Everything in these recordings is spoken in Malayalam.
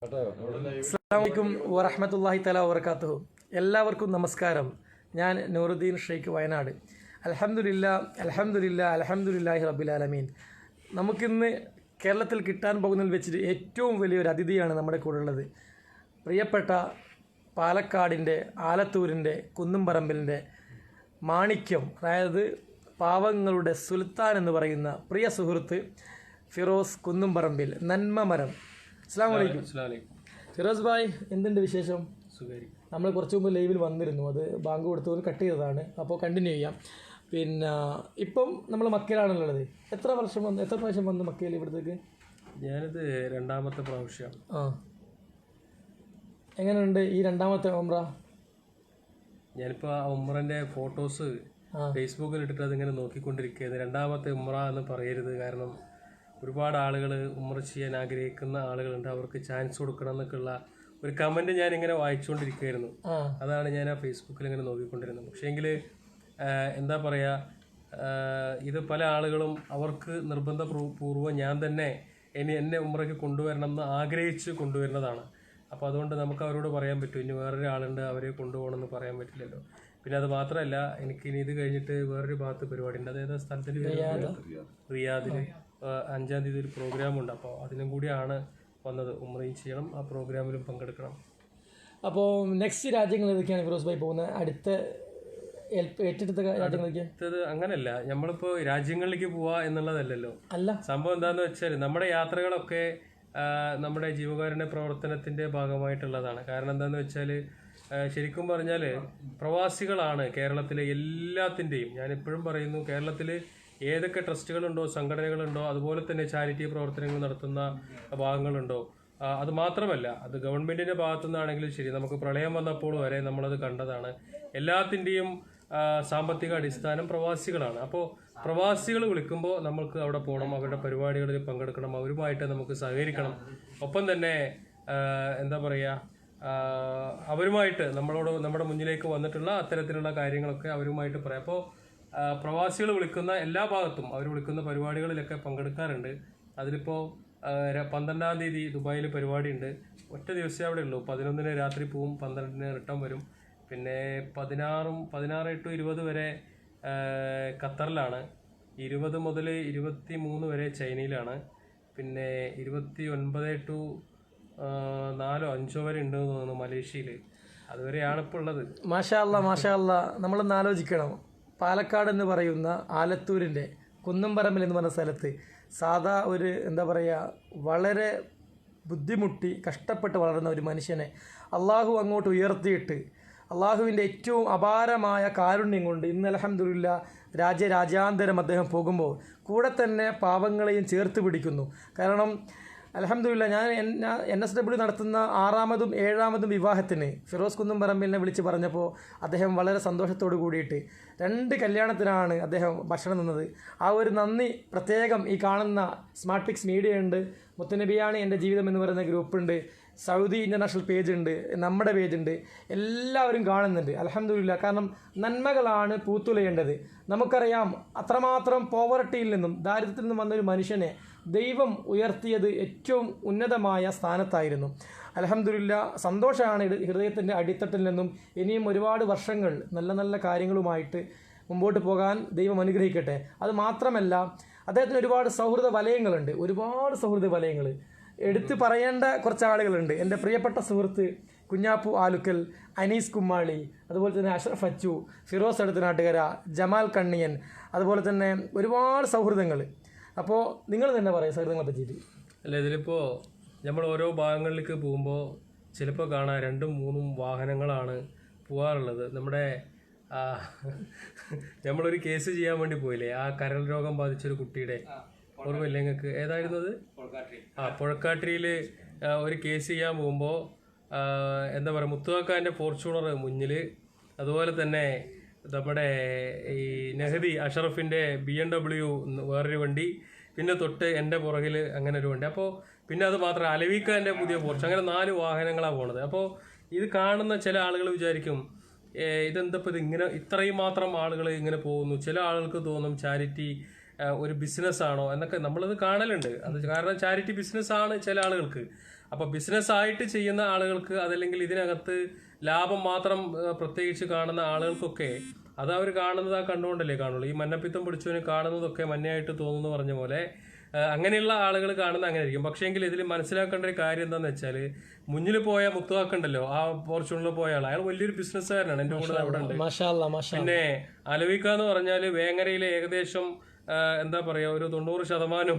അസ്സലാമു വറഹ്മത്തുള്ളാഹി തആല വബറകാതുഹു. എല്ലാവർക്കും നമസ്കാരം. ഞാൻ നൂറുദ്ദീൻ ഷെയ്ഖ് വയനാട്. അൽഹംദുലില്ലാഹി റബ്ബിൽ ആലമീൻ. നമുക്കിന്ന് കേരളത്തിൽ കിട്ടാൻ പോകുന്നതിൽ വെച്ചിട്ട് ഏറ്റവും വലിയൊരു അതിഥിയാണ് നമ്മുടെ കൂടെ ഉള്ളത്. പ്രിയപ്പെട്ട പാലക്കാടിൻ്റെ ആലത്തൂരിൻ്റെ കുന്നുംപറമ്പിലിൻ്റെ മാണിക്യം, അതായത് പാവങ്ങളുടെ സുൽത്താൻ എന്ന് പറയുന്ന പ്രിയ സുഹൃത്ത് ഫിറോസ് കുന്നുംപറമ്പിൽ നന്മമരം. അസ്സലാമു അലൈക്കും. ഫിറോസ് ഭായ്, എന്തുണ്ട് വിശേഷം? നമ്മൾ കുറച്ച് മുമ്പ് ലൈവിൽ വന്നിരുന്നു, അത് ബാങ്ക് കൊടുത്തത് കട്ട് ചെയ്തതാണ്, അപ്പോൾ കണ്ടിന്യൂ ചെയ്യാം. പിന്നെ ഇപ്പം നമ്മൾ മക്കയിലാണുള്ളത്. എത്ര പ്രാവശ്യം വന്നു മക്കയിൽ ഇവിടത്തേക്ക്? ഞാനിത് രണ്ടാമത്തെ പ്രാവശ്യം. എങ്ങനെയുണ്ട് ഈ രണ്ടാമത്തെ ഉംറ? ഞാനിപ്പോൾ ആ ഉംറൻ്റെ ഫോട്ടോസ് ഫേസ്ബുക്കിൽ ഇട്ടിട്ട് അതിങ്ങനെ നോക്കിക്കൊണ്ടിരിക്കുകയാണ്. രണ്ടാമത്തെ ഉംറ എന്ന് പറയരുത്, കാരണം ഒരുപാട് ആളുകൾ ഉംറ ചെയ്യാൻ ആഗ്രഹിക്കുന്ന ആളുകളുണ്ട്, അവർക്ക് ചാൻസ് കൊടുക്കണം എന്നൊക്കെയുള്ള ഒരു കമൻറ്റ് ഞാനിങ്ങനെ വായിച്ചുകൊണ്ടിരിക്കുകയായിരുന്നു. അതാണ് ഞാൻ ആ ഫേസ്ബുക്കിൽ ഇങ്ങനെ നോക്കിക്കൊണ്ടിരുന്നത്. പക്ഷേങ്കിൽ എന്താ പറയുക, ഇത് പല ആളുകളും അവർക്ക് നിർബന്ധപൂർവ്വം ഞാൻ തന്നെ എന്നെ ഉംറയ്ക്ക് കൊണ്ടുവരണം എന്ന് ആഗ്രഹിച്ച് കൊണ്ടുവരുന്നതാണ്. അപ്പോൾ അതുകൊണ്ട് നമുക്ക് അവരോട് പറയാൻ പറ്റും, ഇനി വേറൊരാളുണ്ട് അവരെ കൊണ്ടുപോകണമെന്ന് പറയാൻ പറ്റില്ലല്ലോ. പിന്നെ അത് മാത്രമല്ല, എനിക്കിനി ഇത് കഴിഞ്ഞിട്ട് വേറൊരു ഭാഗത്ത് പരിപാടി ഉണ്ട്. അതായത് സ്ഥലത്തിൻ്റെ റിയാദിൽ 5-ാം തീയതി ഒരു പ്രോഗ്രാമുണ്ട്. അപ്പോൾ അതിനും കൂടിയാണ് വന്നത്. ഉംറയും ചെയ്യണം, ആ പ്രോഗ്രാമിലും പങ്കെടുക്കണം. അപ്പോൾ നെക്സ്റ്റ് രാജ്യങ്ങൾ ഏതൊക്കെയാണ് ഫിറോസ് ഭായി പോകുന്നത്? ഏറ്റെടുത്ത രാജ്യങ്ങളൊക്കെ? അടുത്തത് അങ്ങനെയല്ല, നമ്മളിപ്പോൾ രാജ്യങ്ങളിലേക്ക് പോവുക എന്നുള്ളതല്ലല്ലോ. അല്ല, സംഭവം എന്താണെന്ന് വെച്ചാൽ നമ്മുടെ യാത്രകളൊക്കെ നമ്മുടെ ജീവകാരുണ്യ പ്രവർത്തനത്തിൻ്റെ ഭാഗമായിട്ടുള്ളതാണ്. കാരണം എന്താണെന്ന് വെച്ചാൽ, ശരിക്കും പറഞ്ഞാൽ പ്രവാസികളാണ് കേരളത്തിലെ എല്ലാത്തിൻ്റെയും, ഞാനെപ്പോഴും പറയുന്നു, കേരളത്തിൽ ഏതൊക്കെ ട്രസ്റ്റുകളുണ്ടോ, സംഘടനകളുണ്ടോ, അതുപോലെ തന്നെ ചാരിറ്റി പ്രവർത്തനങ്ങൾ നടത്തുന്ന ഭാഗങ്ങളുണ്ടോ, അത് മാത്രമല്ല, അത് ഗവൺമെൻറ്റിൻ്റെ ഭാഗത്തു നിന്നാണെങ്കിലും ശരി, നമുക്ക് പ്രളയം വന്നപ്പോൾ വരെ നമ്മളത് കണ്ടതാണ്. എല്ലാത്തിൻ്റെയും സാമ്പത്തിക അടിസ്ഥാനം പ്രവാസികളാണ്. അപ്പോൾ പ്രവാസികൾ വിളിക്കുമ്പോൾ നമ്മൾക്ക് അവിടെ പോകണം, അവരുടെ പരിപാടികളിൽ പങ്കെടുക്കണം, അവരുമായിട്ട് നമുക്ക് സഹകരിക്കണം. ഒപ്പം തന്നെ എന്താ പറയുക, അവരുമായിട്ട് നമ്മുടെ മുന്നിലേക്ക് വന്നിട്ടുള്ള അത്തരത്തിലുള്ള കാര്യങ്ങളൊക്കെ അവരുമായിട്ട് പറയാം. അപ്പോൾ പ്രവാസികൾ വിളിക്കുന്ന എല്ലാ ഭാഗത്തും അവർ വിളിക്കുന്ന പരിപാടികളിലൊക്കെ പങ്കെടുക്കാറുണ്ട്. അതിലിപ്പോൾ 12-ാം തീയതി ദുബായിൽ പരിപാടിയുണ്ട്. ഒറ്റ ദിവസമേ അവിടെ ഉള്ളൂ. 11-ന് രാത്രി പോവും, 12-ന് റിട്ടേൺ വരും. പിന്നെ 16 to 20 വരെ ഖത്തറിലാണ്, 20 മുതൽ 23 വരെ ചൈനയിലാണ്, പിന്നെ 29 to 4-5 വരെ ഉണ്ടെന്ന് തോന്നുന്നു മലേഷ്യയിൽ. അതുവരെയാണ് ഇപ്പോൾ ഉള്ളത്. മാഷാ അല്ലാ. നമ്മളൊന്ന് ആലോചിക്കണം, പാലക്കാട് എന്ന് പറയുന്ന ആലത്തൂരിൻ്റെ കുന്നുംപറമ്പിൽ എന്ന് പറഞ്ഞ സ്ഥലത്ത് സാധാ ഒരു എന്താ പറയുക, വളരെ ബുദ്ധിമുട്ടി കഷ്ടപ്പെട്ട് വളർന്ന ഒരു മനുഷ്യനെ അള്ളാഹു അങ്ങോട്ട് ഉയർത്തിയിട്ട് അള്ളാഹുവിൻ്റെ ഏറ്റവും അപാരമായ കാരുണ്യം കൊണ്ട് ഇന്ന് അൽഹംദുലില്ലാഹ് രാജ്യാന്തരം അദ്ദേഹം പോകുമ്പോൾ കൂടെ തന്നെ പാവങ്ങളെയും ചേർത്ത് പിടിക്കുന്നു. കാരണം അൽഹംദുലില്ലാഹ് ഞാൻ NSW നടത്തുന്ന 6-ാമതും 7-ാമതും വിവാഹത്തിന് ഫിറോസ് കുന്നുംപറമ്പിലിനെ വിളിച്ച് പറഞ്ഞപ്പോൾ അദ്ദേഹം വളരെ സന്തോഷത്തോട് കൂടിയിട്ട് 2 കല്യാണത്തിനാണ് അദ്ദേഹം ഭക്ഷണം നിന്നത്. ആ ഒരു നന്ദി പ്രത്യേകം ഈ കാണുന്ന സ്മാർട്ട് പിക്സ് മീഡിയ ഉണ്ട്, മുത്തുനബിയാണ് എൻ്റെ ജീവിതം എന്ന് പറയുന്ന ഗ്രൂപ്പുണ്ട്, സൗദി ഇൻ്റർനാഷണൽ പേജുണ്ട്, നമ്മുടെ പേജുണ്ട്, എല്ലാവരും കാണുന്നുണ്ട്. അൽഹംദുലില്ലാഹ്. കാരണം നന്മകളാണ് പൂത്തുലയേണ്ടത്. നമുക്കറിയാം, അത്രമാത്രം പോവർട്ടിയിൽ നിന്നും ദാരിദ്ര്യത്തിൽ നിന്നും വന്നൊരു മനുഷ്യനെ ദൈവം ഉയർത്തിയത് ഏറ്റവും ഉന്നതമായ സ്ഥാനത്തായിരുന്നു. അൽഹംദുലില്ലാഹ്. സന്തോഷമാണ് ഹൃദയത്തിൻ്റെ അടിത്തട്ടിൽ നിന്നും. ഇനിയും ഒരുപാട് വർഷങ്ങൾ നല്ല നല്ല കാര്യങ്ങളുമായിട്ട് മുമ്പോട്ട് പോകാൻ ദൈവം അനുഗ്രഹിക്കട്ടെ. അത് മാത്രമല്ല, അദ്ദേഹത്തിന് ഒരുപാട് സൗഹൃദ വലയങ്ങൾ എടുത്തു പറയേണ്ട കുറച്ച് ആളുകളുണ്ട്. എൻ്റെ പ്രിയപ്പെട്ട സുഹൃത്ത് കുഞ്ഞാപ്പു ആലുക്കൽ, അനീസ് കുമ്മാളി, അതുപോലെ തന്നെ അഷ്റഫ് അച്ചു, ഫിറോസ് എടത്തനാട്ടുകര, ജമാൽ കണ്ണിയൻ, അതുപോലെ തന്നെ ഒരുപാട് സൗഹൃദങ്ങൾ. അപ്പോൾ നിങ്ങൾ തന്നെ പറയാം സൗഹൃദങ്ങളെ പറ്റിയിട്ട്. അല്ല, ഇതിലിപ്പോൾ നമ്മൾ ഓരോ ഭാഗങ്ങളിലേക്ക് പോകുമ്പോൾ ചിലപ്പോൾ കാണാം 2-3 വാഹനങ്ങളാണ് പോകാറുള്ളത്. നമ്മളൊരു കേസ് ചെയ്യാൻ വേണ്ടി പോയില്ലേ, ആ കരൾ രോഗം ബാധിച്ചൊരു കുട്ടിയുടെ, ഓർമ്മയില്ലേ നിങ്ങൾക്ക്? ഏതായിരുന്നു അത്? പുഴക്കാട്ടിരിയിൽ ഒരു കേസ് ചെയ്യാൻ പോകുമ്പോൾ എന്താ പറയുക, മുത്തുവാക്കാൻ്റെ ഫോർച്യൂണർ മുന്നിൽ, അതുപോലെ തന്നെ നമ്മുടെ ഈ നെഹദി അഷറഫിൻ്റെ BMW വേറൊരു വണ്ടി, പിന്നെ തൊട്ട് എൻ്റെ പുറകിൽ അങ്ങനെ ഒരു വണ്ടി. അപ്പോൾ പിന്നെ അത് മാത്രം അലവിക്കാൻ്റെ പുതിയ പോർച്ച്, അങ്ങനെ 4 വാഹനങ്ങളാണ് പോണത്. അപ്പോൾ ഇത് കാണുന്ന ചില ആളുകൾ വിചാരിക്കും, ഇതെന്തപ്പോൾ ഇതിങ്ങനെ ഇത്രയും മാത്രം ആളുകൾ ഇങ്ങനെ പോകുന്നു. ചില ആളുകൾക്ക് തോന്നും ചാരിറ്റി ഒരു ബിസിനസ്സാണോ എന്നൊക്കെ നമ്മളത് കാണലുണ്ട്. അത് കാരണം ചാരിറ്റി ബിസിനസ്സാണ് ചില ആളുകൾക്ക്. അപ്പോൾ ബിസിനസ്സായിട്ട് ചെയ്യുന്ന ആളുകൾക്ക് അതല്ലെങ്കിൽ ഇതിനകത്ത് ലാഭം മാത്രം പ്രത്യേകിച്ച് കാണുന്ന ആളുകൾക്കൊക്കെ അത് അവർ കാണുന്നത് ആ കണ്ടുകൊണ്ടല്ലേ കാണുള്ളൂ. ഈ മഞ്ഞപ്പിത്തം പിടിച്ചവന് കാണുന്നതൊക്കെ മഞ്ഞയായിട്ട് തോന്നുന്നു പറഞ്ഞ പോലെ അങ്ങനെയുള്ള ആളുകൾ കാണുന്ന അങ്ങനെ ആയിരിക്കും. പക്ഷേങ്കിൽ ഇതിൽ മനസ്സിലാക്കേണ്ട ഒരു കാര്യം എന്താണെന്ന് വെച്ചാൽ മുന്നിൽ പോയ മുത്തുവാക്കുണ്ടല്ലോ, ആ ഫോർച്യൂണിൽ പോയ ആൾ, അയാൾ വലിയൊരു ബിസിനസ്സുകാരനാണ്. എൻ്റെ കൂടെ അവിടെ ഉണ്ട്. പിന്നെ അലവിക്ക എന്ന് പറഞ്ഞാൽ വേങ്ങരയിലെ ഏകദേശം എന്താ പറയുക ഒരു 90%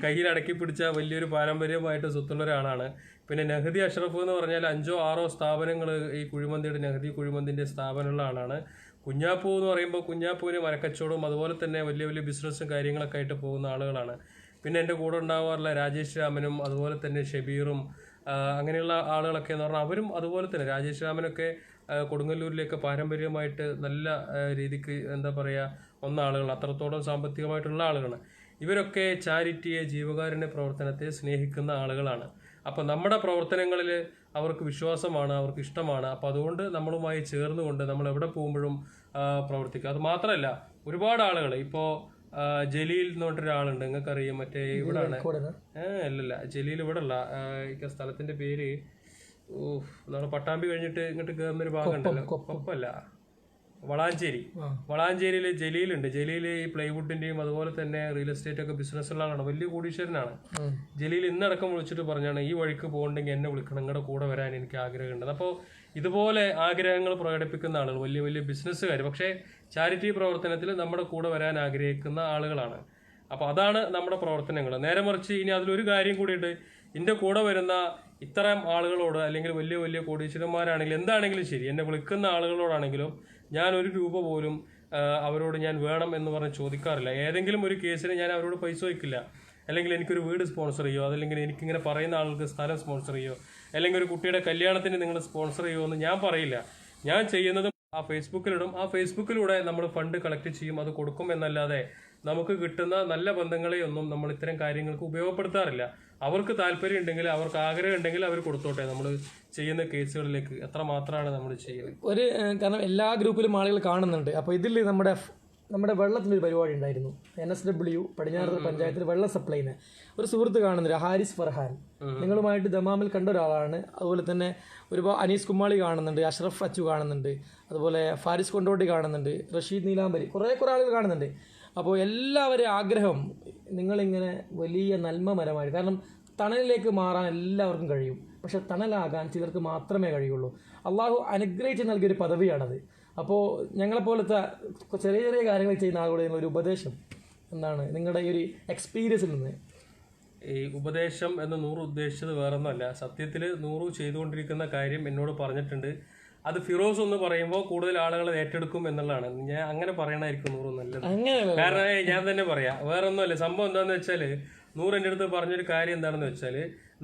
കയ്യിൽ അടക്കി പിടിച്ച വലിയൊരു പാരമ്പര്യമായിട്ട് സ്വത്തുള്ള ഒരാളാണ്. പിന്നെ നഹദി അഷ്റഫ് എന്ന് പറഞ്ഞാൽ 5-6 സ്ഥാപനങ്ങൾ ഈ കുഴിമന്തിയുടെ നഹദി കുഴിമന്തിൻ്റെ സ്ഥാപനമുള്ള ആളാണ്. കുഞ്ഞാപ്പൂ എന്ന് പറയുമ്പോൾ കുഞ്ഞാപ്പൂവിന് മരക്കച്ചവടവും അതുപോലെ തന്നെ വലിയ വലിയ ബിസിനസ്സും കാര്യങ്ങളൊക്കെ ആയിട്ട് പോകുന്ന ആളുകളാണ്. പിന്നെ എൻ്റെ കൂടെ ഉണ്ടാവാറുള്ള രാജേഷ് രാമനും അതുപോലെ തന്നെ ഷബീറും അങ്ങനെയുള്ള ആളുകളൊക്കെ എന്ന് പറഞ്ഞാൽ അവരും അതുപോലെ തന്നെ രാജേഷ് രാമനൊക്കെ കൊടുങ്ങല്ലൂരിലേക്ക് പാരമ്പര്യമായിട്ട് നല്ല രീതിക്ക് എന്താ പറയുക വന്ന ആളുകൾ, അത്രത്തോളം സാമ്പത്തികമായിട്ടുള്ള ആളുകളാണ്. ഇവരൊക്കെ ചാരിറ്റിയെ ജീവകാരുണ്യ പ്രവർത്തനത്തെ സ്നേഹിക്കുന്ന ആളുകളാണ്. അപ്പം നമ്മുടെ പ്രവർത്തനങ്ങളിൽ അവർക്ക് വിശ്വാസമാണ്, അവർക്ക് ഇഷ്ടമാണ്. അപ്പം അതുകൊണ്ട് നമ്മളുമായി ചേർന്നുകൊണ്ട് നമ്മൾ എവിടെ പോകുമ്പോഴും പ്രവർത്തിക്കുക. അത് മാത്രമല്ല ഒരുപാട് ആളുകൾ ഇപ്പോൾ ജലീൽ എന്ന് പറഞ്ഞൊരാളുണ്ട്, നിങ്ങൾക്കറിയാം, മറ്റേ ഇവിടെ ആണ്. അല്ലല്ല, ജലീൽ ഇവിടെ അല്ല, സ്ഥലത്തിന്റെ പേര് നമ്മുടെ പട്ടാമ്പി കഴിഞ്ഞിട്ട് ഇങ്ങോട്ട് കയറുന്നൊരു ഭാഗം ഉണ്ടല്ലോ, കൊപ്പല്ല, വളാഞ്ചേരിയിൽ ജലീലുണ്ട്. ജലീൽ ഈ പ്ലൈവുഡിന്റെയും അതുപോലെ തന്നെ റിയൽ എസ്റ്റേറ്റ് ഒക്കെ ബിസിനസ് ഉള്ള ആളാണ്, വലിയ കോടീശ്വരനാണ്. ജലീൽ ഇന്നടക്കം വിളിച്ചിട്ട് പറഞ്ഞാണ് ഈ വഴിക്ക് പോകണ്ടെങ്കിൽ എന്നെ വിളിക്കണം, നിങ്ങളുടെ കൂടെ വരാൻ എനിക്ക് ആഗ്രഹമുണ്ട്. അപ്പോൾ ഇതുപോലെ ആഗ്രഹങ്ങൾ പ്രകടിപ്പിക്കുന്ന ആളുകൾ വലിയ വലിയ ബിസിനസ്സുകാർ, പക്ഷേ ചാരിറ്റി പ്രവർത്തനത്തിൽ നമ്മുടെ കൂടെ വരാൻ ആഗ്രഹിക്കുന്ന ആളുകളാണ്. അപ്പോൾ അതാണ് നമ്മുടെ പ്രവർത്തനങ്ങൾ. നേരെ മറിച്ച് ഇനി അതിലൊരു കാര്യം കൂടിയിട്ട്, എൻ്റെ കൂടെ വരുന്ന ഇത്തരം ആളുകളോട് അല്ലെങ്കിൽ വലിയ വലിയ കോടീശ്വരന്മാരാണെങ്കിലും എന്താണെങ്കിലും ശരി, എന്നെ വിളിക്കുന്ന ആളുകളോടാണെങ്കിലും ഞാൻ 1 രൂപ പോലും അവരോട് ഞാൻ വേണം എന്ന് പറഞ്ഞ് ചോദിക്കാറില്ല. ഏതെങ്കിലും ഒരു കേസിന് ഞാൻ അവരോട് പൈസ വയ്ക്കില്ല. അല്ലെങ്കിൽ എനിക്കൊരു വീട് സ്പോൺസർ ചെയ്യുമോ, അതല്ലെങ്കിൽ എനിക്കിങ്ങനെ പറയുന്ന ആൾക്ക് സ്ഥലം സ്പോൺസർ ചെയ്യുമോ, അല്ലെങ്കിൽ ഒരു കുട്ടിയുടെ കല്യാണത്തിന് നിങ്ങൾ സ്പോൺസർ ചെയ്യുമോ എന്ന് ഞാൻ പറയില്ല. ഞാൻ ചെയ്യുന്നത് ആ ഫേസ്ബുക്കിലിടും. ആ ഫേസ്ബുക്കിലൂടെ നമ്മൾ ഫണ്ട് കളക്ട് ചെയ്യും, അത് കൊടുക്കും എന്നല്ലാതെ നമുക്ക് കിട്ടുന്ന നല്ല ബന്ധങ്ങളെയൊന്നും നമ്മൾ ഇത്തരം കാര്യങ്ങൾക്ക് ഉപയോഗപ്പെടുത്താറില്ല. അവർക്ക് താല്പര്യം ഉണ്ടെങ്കിൽ, അവർക്ക് ആഗ്രഹം ഉണ്ടെങ്കിൽ അവർ കൊടുത്തോട്ടെ. നമ്മൾ ചെയ്യുന്ന കേസുകളിലേക്ക് എത്ര മാത്രമാണ് നമ്മൾ ചെയ്യുന്നത്. കാരണം എല്ലാ ഗ്രൂപ്പിലും ആളുകൾ കാണുന്നുണ്ട്. അപ്പോൾ ഇതിൽ നമ്മുടെ വെള്ളത്തിൻ്റെ ഒരു പരിപാടി ഉണ്ടായിരുന്നു. NSW പടിഞ്ഞാറ് പഞ്ചായത്തിൽ വെള്ള സപ്ലൈന് ഒരു സുഹൃത്ത് കാണുന്നുണ്ട്, ഹാരിസ് ഫർഹാൻ. നിങ്ങളുമായിട്ട് ദമാമിൽ കണ്ട ഒരാളാണ്. അതുപോലെ തന്നെ ഒരുപാട് അനീസ് കുമ്മാളി കാണുന്നുണ്ട്, അഷ്റഫ് അച്ചു കാണുന്നുണ്ട്, അതുപോലെ ഫാരിസ് കൊണ്ടോട്ടി കാണുന്നുണ്ട്, റഷീദ് നീലാംബരി, കുറേ ആളുകൾ കാണുന്നുണ്ട്. അപ്പോൾ എല്ലാവരും ആഗ്രഹം നിങ്ങളിങ്ങനെ വലിയ നന്മ മരമായി, കാരണം തണലിലേക്ക് മാറാൻ എല്ലാവർക്കും കഴിയും, പക്ഷെ തണലാകാൻ ചിലർക്ക് മാത്രമേ കഴിയുള്ളൂ. അള്ളാഹു അനുഗ്രഹിച്ച് നൽകിയൊരു പദവിയാണത്. അപ്പോൾ ഞങ്ങളെപ്പോലത്തെ ചെറിയ ചെറിയ കാര്യങ്ങൾ ചെയ്യുന്ന ആളുകളുടെ ഒരു ഉപദേശം എന്താണ് നിങ്ങളുടെ ഈ ഒരു എക്സ്പീരിയൻസിൽ നിന്ന്? ഈ ഉപദേശം എന്ന് 100 ഉദ്ദേശിച്ചത് വേറൊന്നുമല്ല. സത്യത്തിൽ 100 ചെയ്തുകൊണ്ടിരിക്കുന്ന കാര്യം എന്നോട് പറഞ്ഞിട്ടുണ്ട്. അത് ഫിറോസ് എന്ന് പറയുമ്പോൾ കൂടുതൽ ആളുകൾ ഏറ്റെടുക്കും എന്നുള്ളതാണ്. ഞാൻ അങ്ങനെ പറയണമായിരിക്കും 100 നല്ലത്. കാരണം ഞാൻ തന്നെ പറയാം, വേറെ ഒന്നുമല്ല. സംഭവം എന്താണെന്ന് വെച്ചാൽ 100 എൻ്റെ അടുത്ത് പറഞ്ഞൊരു കാര്യം എന്താണെന്ന് വെച്ചാൽ,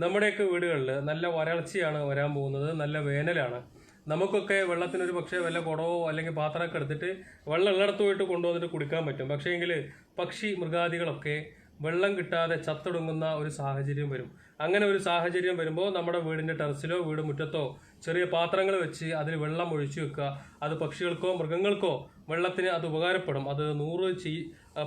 നമ്മുടെയൊക്കെ വീടുകളിൽ നല്ല വരൾച്ചയാണ് വരാൻ പോകുന്നത്, നല്ല വേനലാണ്. നമുക്കൊക്കെ വെള്ളത്തിനൊരു പക്ഷേ വല്ല കുടവോ അല്ലെങ്കിൽ പാത്രമൊക്കെ എടുത്തിട്ട് വെള്ളം ഉള്ളിടത്ത് പോയിട്ട് കൊണ്ടുവന്നിട്ട് കുടിക്കാൻ പറ്റും. പക്ഷേ എങ്കിൽ പക്ഷി മൃഗാദികളൊക്കെ വെള്ളം കിട്ടാതെ ചത്തൊടുങ്ങുന്ന ഒരു സാഹചര്യം വരും. അങ്ങനെ ഒരു സാഹചര്യം വരുമ്പോൾ നമ്മുടെ വീടിൻ്റെ ടെറസിലോ വീട് മുറ്റത്തോ ചെറിയ പാത്രങ്ങൾ വെച്ച് അതിൽ വെള്ളം ഒഴിച്ചു വെക്കുക. അത് പക്ഷികൾക്കോ മൃഗങ്ങൾക്കോ വെള്ളത്തിന് അത് ഉപകാരപ്പെടും. അത് 100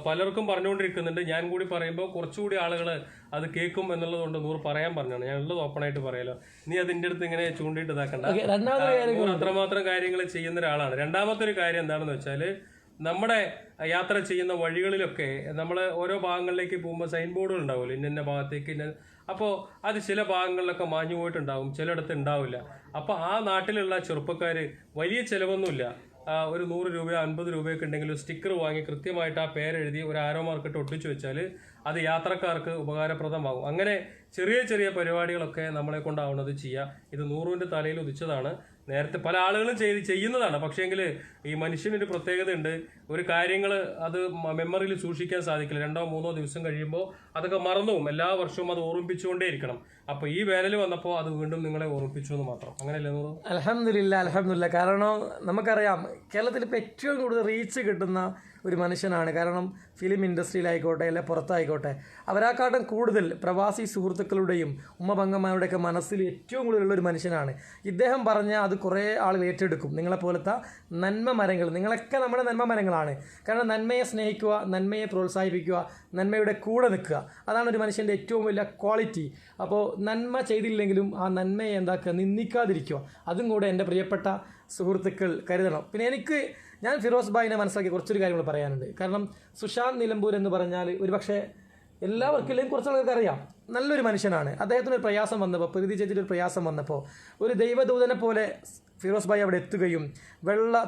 പലർക്കും പറഞ്ഞുകൊണ്ടിരിക്കുന്നുണ്ട്. ഞാൻ കൂടി പറയുമ്പോൾ കുറച്ചുകൂടി ആളുകൾ അത് കേൾക്കും എന്നുള്ളതുകൊണ്ട് 100 പറയാൻ പറഞ്ഞാണ്. ഞാൻ ഉള്ളത് ഓപ്പണായിട്ട് പറയാലോ. നീ അതിൻ്റെ അടുത്ത് ഇങ്ങനെ ചൂണ്ടിയിട്ട് ഇതാക്കണ്ട. 100 അത്രമാത്രം കാര്യങ്ങൾ ചെയ്യുന്ന ഒരാളാണ്. രണ്ടാമത്തെ ഒരു കാര്യം എന്താണെന്ന് വെച്ചാൽ, നമ്മുടെ യാത്ര ചെയ്യുന്ന വഴികളിലൊക്കെ നമ്മൾ ഓരോ ഭാഗങ്ങളിലേക്ക് പോകുമ്പോൾ സൈൻ ബോർഡുകൾ ഉണ്ടാവുമല്ലോ, ഇന്ന ഭാഗത്തേക്ക് അപ്പോൾ അത് ചില ഭാഗങ്ങളിലൊക്കെ മാഞ്ഞു പോയിട്ടുണ്ടാവും, ചിലയിടത്ത് ഉണ്ടാവില്ല. അപ്പോൾ ആ നാട്ടിലുള്ള ചെറുപ്പക്കാർ വലിയ ചിലവൊന്നുമില്ല, ഒരു 100 രൂപയോ 50 രൂപയൊക്കെ ഉണ്ടെങ്കിൽ ഒരു സ്റ്റിക്കർ വാങ്ങി കൃത്യമായിട്ട് ആ പേരെഴുതി ഒരു ആരോ മാർക്കിട്ട് ഒട്ടിച്ചു വെച്ചാൽ അത് യാത്രക്കാർക്ക് ഉപകാരപ്രദമാകും. അങ്ങനെ ചെറിയ ചെറിയ പരിപാടികളൊക്കെ നമ്മളെ കൊണ്ടാവുന്നത് ചെയ്യുക. ഇത് 100ന്റെ തലയിൽ ഉദിച്ചതാണ്. നേരത്തെ പല ആളുകളും ചെയ്യുന്നതാണ്. പക്ഷേങ്കിൽ ഈ മനുഷ്യനൊരു പ്രത്യേകത ഉണ്ട്, ഒരു കാര്യങ്ങൾ അത് മെമ്മറിയിൽ സൂക്ഷിക്കാൻ സാധിക്കില്ല. 2-3 ദിവസം കഴിയുമ്പോൾ അതൊക്കെ മറന്നുപോകും. എല്ലാ വർഷവും അത് ഓർമ്മിപ്പിച്ചുകൊണ്ടേ ഇരിക്കണം. അപ്പോൾ ഈ വേനൽ വന്നപ്പോൾ അത് വീണ്ടും നിങ്ങളെ ഓർമ്മിപ്പിച്ചു എന്ന് മാത്രം. അങ്ങനെയല്ലേ? അൽഹംദുലില്ലാ. കാരണം നമുക്കറിയാം കേരളത്തിൽ ഇപ്പോൾ ഏറ്റവും കൂടുതൽ റീച്ച് കിട്ടുന്ന ഒരു മനുഷ്യനാണ്. കാരണം ഫിലിം ഇൻഡസ്ട്രിയിലായിക്കോട്ടെ അല്ലെ പുറത്തായിക്കോട്ടെ, അവരാക്കാട്ടും കൂടുതൽ പ്രവാസി സുഹൃത്തുക്കളുടെയും ഉമ്മപങ്കന്മാരുടെയൊക്കെ മനസ്സിൽ ഏറ്റവും കൂടുതലുള്ള ഒരു മനുഷ്യനാണ് ഇദ്ദേഹം. പറഞ്ഞാൽ അത് കുറേ ആളുകൾ ഏറ്റെടുക്കും. നിങ്ങളെപ്പോലത്തെ നന്മ മരങ്ങൾ, നിങ്ങളൊക്കെ നമ്മുടെ നന്മ മരങ്ങളാണ്. കാരണം നന്മയെ സ്നേഹിക്കുക, നന്മയെ പ്രോത്സാഹിപ്പിക്കുക, നന്മയുടെ കൂടെ നിൽക്കുക, അതാണ് ഒരു മനുഷ്യൻ്റെ ഏറ്റവും വലിയ ക്വാളിറ്റി. അപ്പോൾ നന്മ ചെയ്തില്ലെങ്കിലും ആ നന്മയെ എന്താക്കുക, നിന്ദിക്കാതിരിക്കുക. അതും കൂടെ എൻ്റെ പ്രിയപ്പെട്ട സുഹൃത്തുക്കൾ കരുതണം. പിന്നെ ഞാൻ ഫിറോസ് ഭായിനെ മനസ്സിലാക്കി കുറച്ചൊരു കാര്യങ്ങൾ പറയാനുണ്ട്. കാരണം സുശാന്ത് നിലമ്പൂർ എന്ന് പറഞ്ഞാൽ ഒരുപക്ഷെ എല്ലാവർക്കും കുറച്ച് ആൾക്കാർക്ക് അറിയാം, നല്ലൊരു മനുഷ്യനാണ്. അദ്ദേഹത്തിനൊരു പ്രയാസം വന്നപ്പോൾ, പ്രകൃതി ചേച്ചിയുടെ ഒരു പ്രയാസം വന്നപ്പോൾ ഒരു ദൈവദൂതനെ പോലെ ഫിറോസ് ഭായി അവിടെ എത്തുകയും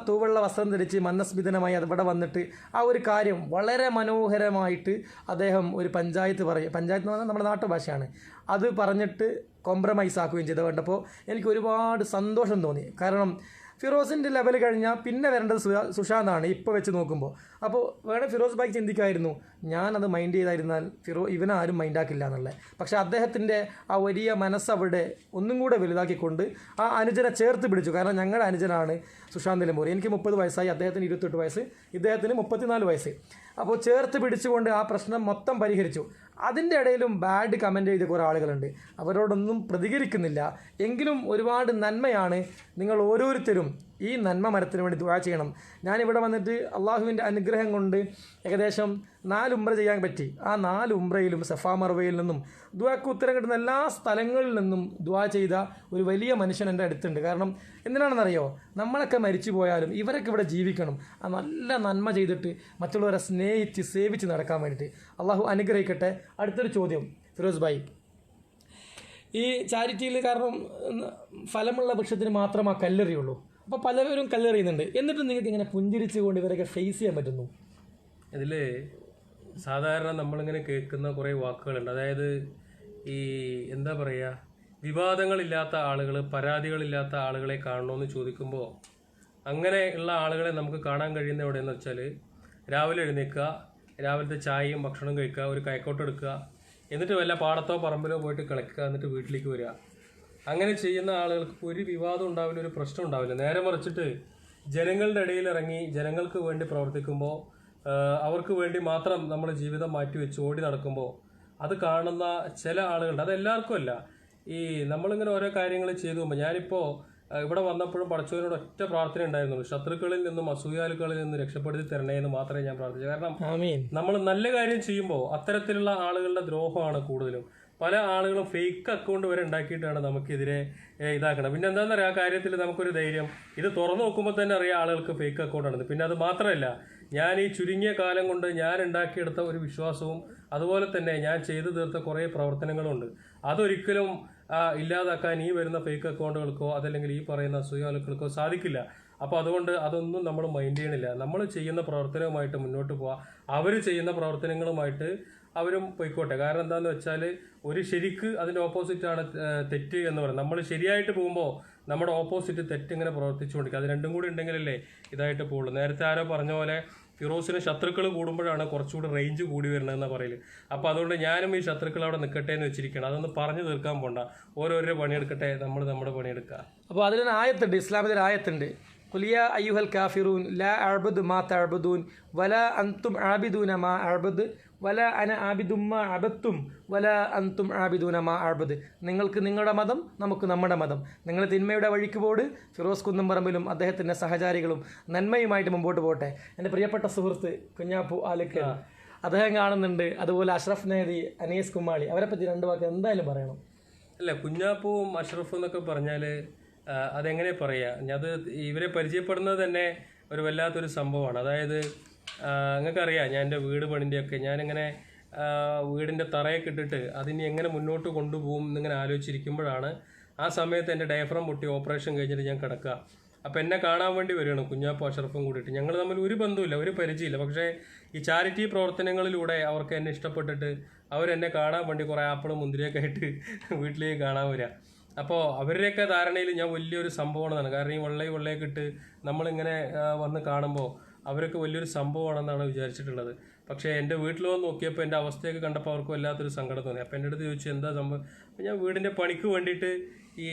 തൂവെള്ള വസ്ത്രം ധരിച്ച് മന്ദസ്മിതനായി അവിടെ വന്നിട്ട് ആ ഒരു കാര്യം വളരെ മനോഹരമായിട്ട് അദ്ദേഹം ഒരു പഞ്ചായത്ത് എന്ന് പറഞ്ഞാൽ നമ്മുടെ നാട്ടുഭാഷയാണ്, അത് പറഞ്ഞിട്ട് കോംപ്രമൈസ് ആക്കുകയും ചെയ്ത് കണ്ടപ്പോൾ എനിക്ക് ഒരുപാട് സന്തോഷം തോന്നി. കാരണം ഫിറോസിൻ്റെ ലെവൽ കഴിഞ്ഞാൽ പിന്നെ വരേണ്ടത് സുശാന്താണ് ഇപ്പോൾ വെച്ച് നോക്കുമ്പോൾ. അപ്പോൾ വേണേൽ ഫിറോസ് ഭായി ചിന്തിക്കായിരുന്നു, ഞാനത് മൈൻഡ് ചെയ്തായിരുന്നാൽ ഇവനാരും മൈൻഡാക്കില്ല എന്നുള്ളത്. പക്ഷേ അദ്ദേഹത്തിൻ്റെ ആ വലിയ മനസ്സവിടെ ഒന്നും കൂടെ വലുതാക്കിക്കൊണ്ട് ആ അനുജനെ ചേർത്ത് പിടിച്ചു. കാരണം ഞങ്ങളുടെ അനുജനാണ് സുശാന്ത് നിലമ്പൂർ. എനിക്ക് 30 വയസ്സായി, അദ്ദേഹത്തിന് 28 വയസ്സ്, ഇദ്ദേഹത്തിന് 34 വയസ്സ്. അപ്പോൾ ചേർത്ത് പിടിച്ചുകൊണ്ട് ആ പ്രശ്നം മൊത്തം പരിഹരിച്ചു. അതിൻ്റെ ഇടയിലും ബാഡ് കമൻറ്റ് ചെയ്ത കുറേ ആളുകളുണ്ട്, അവരോടൊന്നും പ്രതികരിക്കുന്നില്ല. എങ്കിലും ഒരുപാട് നന്മയാണ്. നിങ്ങൾ ഓരോരുത്തരും ഈ നന്മ മരത്തിന് വേണ്ടി ദുആ ചെയ്യണം. ഞാനിവിടെ വന്നിട്ട് അള്ളാഹുവിൻ്റെ അനുഗ്രഹം കൊണ്ട് ഏകദേശം 4 ഉംറ ചെയ്യാൻ പറ്റി. ആ 4 ഉംറയിലും സഫാ മർവയിൽ നിന്നും ദുആക്ക് ഉത്തരം കിട്ടുന്ന എല്ലാ സ്ഥലങ്ങളിൽ നിന്നും ദുആ ചെയ്ത ഒരു വലിയ മനുഷ്യൻ എൻ്റെ അടുത്തുണ്ട്. കാരണം എന്തിനാണെന്നറിയോ, നമ്മളൊക്കെ മരിച്ചു പോയാലും ഇവരൊക്കെ ഇവിടെ ജീവിക്കണം, ആ നല്ല നന്മ ചെയ്തിട്ട് മറ്റുള്ളവരെ സ്നേഹിച്ച് സേവിച്ച് നടക്കാൻ വേണ്ടിയിട്ട്. അള്ളാഹു അനുഗ്രഹിക്കട്ടെ. അടുത്തൊരു ചോദ്യം ഫിറോസ് ഭായി, ഈ ചാരിറ്റിയിൽ കാരണം ഫലമുള്ള വൃക്ഷത്തിന് മാത്രം ആ കല്ലെറിയുള്ളൂ. അപ്പോൾ പലവരും കല്ലെറിയുന്നുണ്ട്, എന്നിട്ട് നിങ്ങൾക്ക് ഇങ്ങനെ പുഞ്ചിരിച്ചുകൊണ്ട് ഇവരൊക്കെ ഫേസ് ചെയ്യാൻ പറ്റുന്നു? ഇതിൽ സാധാരണ നമ്മളിങ്ങനെ കേൾക്കുന്ന കുറേ വാക്കുകളുണ്ട്. അതായത് ഈ എന്താ പറയുക, വിവാദങ്ങളില്ലാത്ത ആളുകൾ, പരാതികളില്ലാത്ത ആളുകളെ കാണണമെന്ന് ചോദിക്കുമ്പോൾ അങ്ങനെയുള്ള ആളുകളെ നമുക്ക് കാണാൻ കഴിയുന്ന എവിടെയെന്ന് വെച്ചാൽ, രാവിലെ എഴുന്നേൽക്കുക, രാവിലത്തെ ചായയും ഭക്ഷണം കഴിക്കുക, ഒരു കൈക്കോട്ട് എടുക്കുക, എന്നിട്ട് വല്ല പാടത്തോ പറമ്പിലോ പോയിട്ട് കളിക്കുക, എന്നിട്ട് വീട്ടിലേക്ക് വരിക. അങ്ങനെ ചെയ്യുന്ന ആളുകൾക്ക് ഒരു വിവാദം ഉണ്ടാവില്ല, ഒരു പ്രശ്നം ഉണ്ടാവില്ല. നേരെ മറിച്ചിട്ട് ജനങ്ങളുടെ ഇടയിൽ ഇറങ്ങി ജനങ്ങൾക്ക് വേണ്ടി പ്രവർത്തിക്കുമ്പോൾ, അവർക്ക് വേണ്ടി മാത്രം നമ്മൾ ജീവിതം മാറ്റിവെച്ച് ഓടി നടക്കുമ്പോൾ അത് കാണുന്ന ചില ആളുകളുണ്ട്. അതെല്ലാവർക്കും അല്ല. ഈ നമ്മളിങ്ങനെ ഓരോ കാര്യങ്ങൾ ചെയ്തു പോകുമ്പോൾ, ഞാനിപ്പോൾ ഇവിടെ വന്നപ്പോഴും പടച്ചവനോട് ഒറ്റ പ്രാർത്ഥന ഉണ്ടായിരുന്നുള്ളൂ, ശത്രുക്കളിൽ നിന്നും അസൂയാലുക്കളിൽ നിന്നും രക്ഷപ്പെടുത്തി തരണേ എന്ന് മാത്രമേ ഞാൻ പ്രാർത്ഥിച്ചു. കാരണം നമ്മൾ നല്ല കാര്യം ചെയ്യുമ്പോൾ അത്തരത്തിലുള്ള ആളുകളുടെ ദ്രോഹമാണ് കൂടുതലും. പല ആളുകളും ഫേക്ക് അക്കൗണ്ട് വരെ ഉണ്ടാക്കിയിട്ടാണ് നമുക്കെതിരെ ഇതാക്കണം. പിന്നെ എന്താണെന്ന് അറിയാം, ആ കാര്യത്തിൽ നമുക്കൊരു ധൈര്യം, ഇത് തുറന്നു നോക്കുമ്പോൾ തന്നെ അറിയാം ആളുകൾക്ക് ഫേക്ക് അക്കൗണ്ടാണ്. പിന്നെ അത് മാത്രമല്ല, ഞാൻ ഈ ചുരുങ്ങിയ കാലം കൊണ്ട് ഞാൻ ഉണ്ടാക്കിയെടുത്ത ഒരു വിശ്വാസവും അതുപോലെ തന്നെ ഞാൻ ചെയ്തു തീർത്ത കുറേ പ്രവർത്തനങ്ങളുണ്ട്. അതൊരിക്കലും ഇല്ലാതാക്കാൻ ഈ വരുന്ന ഫേക്ക് അക്കൗണ്ടുകൾക്കോ അതല്ലെങ്കിൽ ഈ പറയുന്ന അസൂയാലുക്കൾക്കോ സാധിക്കില്ല. അപ്പോൾ അതുകൊണ്ട് അതൊന്നും നമ്മൾ മൈൻഡ് ചെയ്യണില്ല. നമ്മൾ ചെയ്യുന്ന പ്രവർത്തനവുമായിട്ട് മുന്നോട്ട് പോവാം, അവർ ചെയ്യുന്ന പ്രവർത്തനങ്ങളുമായിട്ട് അവരും പോയിക്കോട്ടെ. കാരണം എന്താണെന്ന് വെച്ചാൽ, ഒരു ശരിക്ക് അതിൻ്റെ ഓപ്പോസിറ്റാണ് തെറ്റ് എന്ന് പറയുന്നത്. നമ്മൾ ശരിയായിട്ട് പോകുമ്പോൾ നമ്മുടെ ഓപ്പോസിറ്റ് തെറ്റിങ്ങനെ പ്രവർത്തിച്ചുകൊണ്ടിരിക്കുക. അത് രണ്ടും കൂടി ഉണ്ടെങ്കിലല്ലേ ഇതായിട്ട് പോകുള്ളൂ. നേരത്തെ ആരോ പറഞ്ഞ പോലെ ഫിറോസിന് ശത്രുക്കൾ കൂടുമ്പോഴാണ് കുറച്ചുകൂടി റേഞ്ച് കൂടി വരുന്നതെന്നാണ് പറയല്. അപ്പോൾ അതുകൊണ്ട് ഞാനും ഈ ശത്രുക്കൾ അവിടെ നിൽക്കട്ടെ എന്ന് വെച്ചിരിക്കണം. അതൊന്ന് പറഞ്ഞു തീർക്കാൻ പോണ്ട, ഓരോരോ പണിയെടുക്കട്ടെ, നമ്മൾ നമ്മുടെ പണിയെടുക്കുക. അപ്പോൾ അതിലൊരു ആയത്തുണ്ട്, ഇസ്ലാമിൽ ആയത്തുണ്ട്, ഖുലിയ അയ്യുഹൽ കാഫിറൂൻ ലാ അഅ്ബുദു മാ തഅ്ബുദൂൻ വലാ അൻതും ആബിദൂന മാ അഅ്ബുദു വല അന ആബിദും മാ അബത്തും വല അൻതും ആബിദൂന മാ അഅ്ബുദ്. നിങ്ങൾക്ക് നിങ്ങളുടെ മതം, നമുക്ക് നമ്മുടെ മതം. നിങ്ങൾ തിന്മയുടെ വഴിക്ക് പോട്. ഫിറോസ് കുന്നംപറമ്പിലും അദ്ദേഹത്തിൻ്റെ സഹചാരികളും നന്മയുമായിട്ട് മുമ്പോട്ട് പോട്ടെ. എൻ്റെ പ്രിയപ്പെട്ട സുഹൃത്ത് കുഞ്ഞാപ്പു ആലക്കൽ അദ്ദേഹം കാണുന്നുണ്ട്, അതുപോലെ അഷ്റഫ് നേതി, അനീസ് കുമ്മാളി, അവരെ പറ്റി 2 വാക്ക് എന്തായാലും പറയണം. അല്ല, കുഞ്ഞാപ്പുവും അഷ്റഫും എന്നൊക്കെ പറഞ്ഞാൽ അതെങ്ങനെ പറയാ, അത് ഇവരെ പരിചയപ്പെടുന്നത് തന്നെ ഒരു വല്ലാത്തൊരു സംഭവമാണ്. അതായത് നിങ്ങൾക്കറിയാം, ഞാൻ എൻ്റെ വീട് പണിൻ്റെയൊക്കെ ഞാനിങ്ങനെ വീടിൻ്റെ തറയൊക്കെ ഇട്ടിട്ട് അതിനി എങ്ങനെ മുന്നോട്ട് കൊണ്ടുപോകും എന്നിങ്ങനെ ആലോചിച്ചിരിക്കുമ്പോഴാണ് ആ സമയത്ത് എൻ്റെ ഡയഫ്രം പൊട്ടി ഓപ്പറേഷൻ കഴിഞ്ഞിട്ട് ഞാൻ കിടക്കുക. അപ്പോൾ എന്നെ കാണാൻ വേണ്ടി വരികയാണ് കുഞ്ഞാപ്പു അഷ്റഫും കൂടിയിട്ട്. ഞങ്ങൾ തമ്മിൽ ഒരു ബന്ധമില്ല, ഒരു പരിചയമില്ല. പക്ഷേ ഈ ചാരിറ്റി പ്രവർത്തനങ്ങളിലൂടെ അവർക്ക് എന്നെ ഇഷ്ടപ്പെട്ടിട്ട് അവരെന്നെ കാണാൻ വേണ്ടി കുറേ ആപ്പിളും മുന്തിരിയൊക്കെ ആയിട്ട് വീട്ടിലേക്ക് കാണാൻ വരിക. അപ്പോൾ അവരുടെയൊക്കെ ധാരണയിൽ ഞാൻ വലിയൊരു സംഭവമാണെന്നാണ്. കാരണം ഈ വെള്ളയൊക്കെ ഇട്ട് നമ്മളിങ്ങനെ വന്ന് കാണുമ്പോൾ അവരൊക്കെ വലിയൊരു സംഭവമാണെന്നാണ് വിചാരിച്ചിട്ടുള്ളത്. പക്ഷേ എൻ്റെ വീട്ടിൽ വന്ന് നോക്കിയപ്പോൾ എൻ്റെ അവസ്ഥയൊക്കെ കണ്ടപ്പോൾ അവർക്ക് വല്ലാത്തൊരു സങ്കടം തോന്നി. അപ്പോൾ എൻ്റെ അടുത്ത് ചോദിച്ചു എന്താ സംഭവം. അപ്പോൾ ഞാൻ വീടിൻ്റെ പണിക്ക് വേണ്ടിയിട്ട് ഈ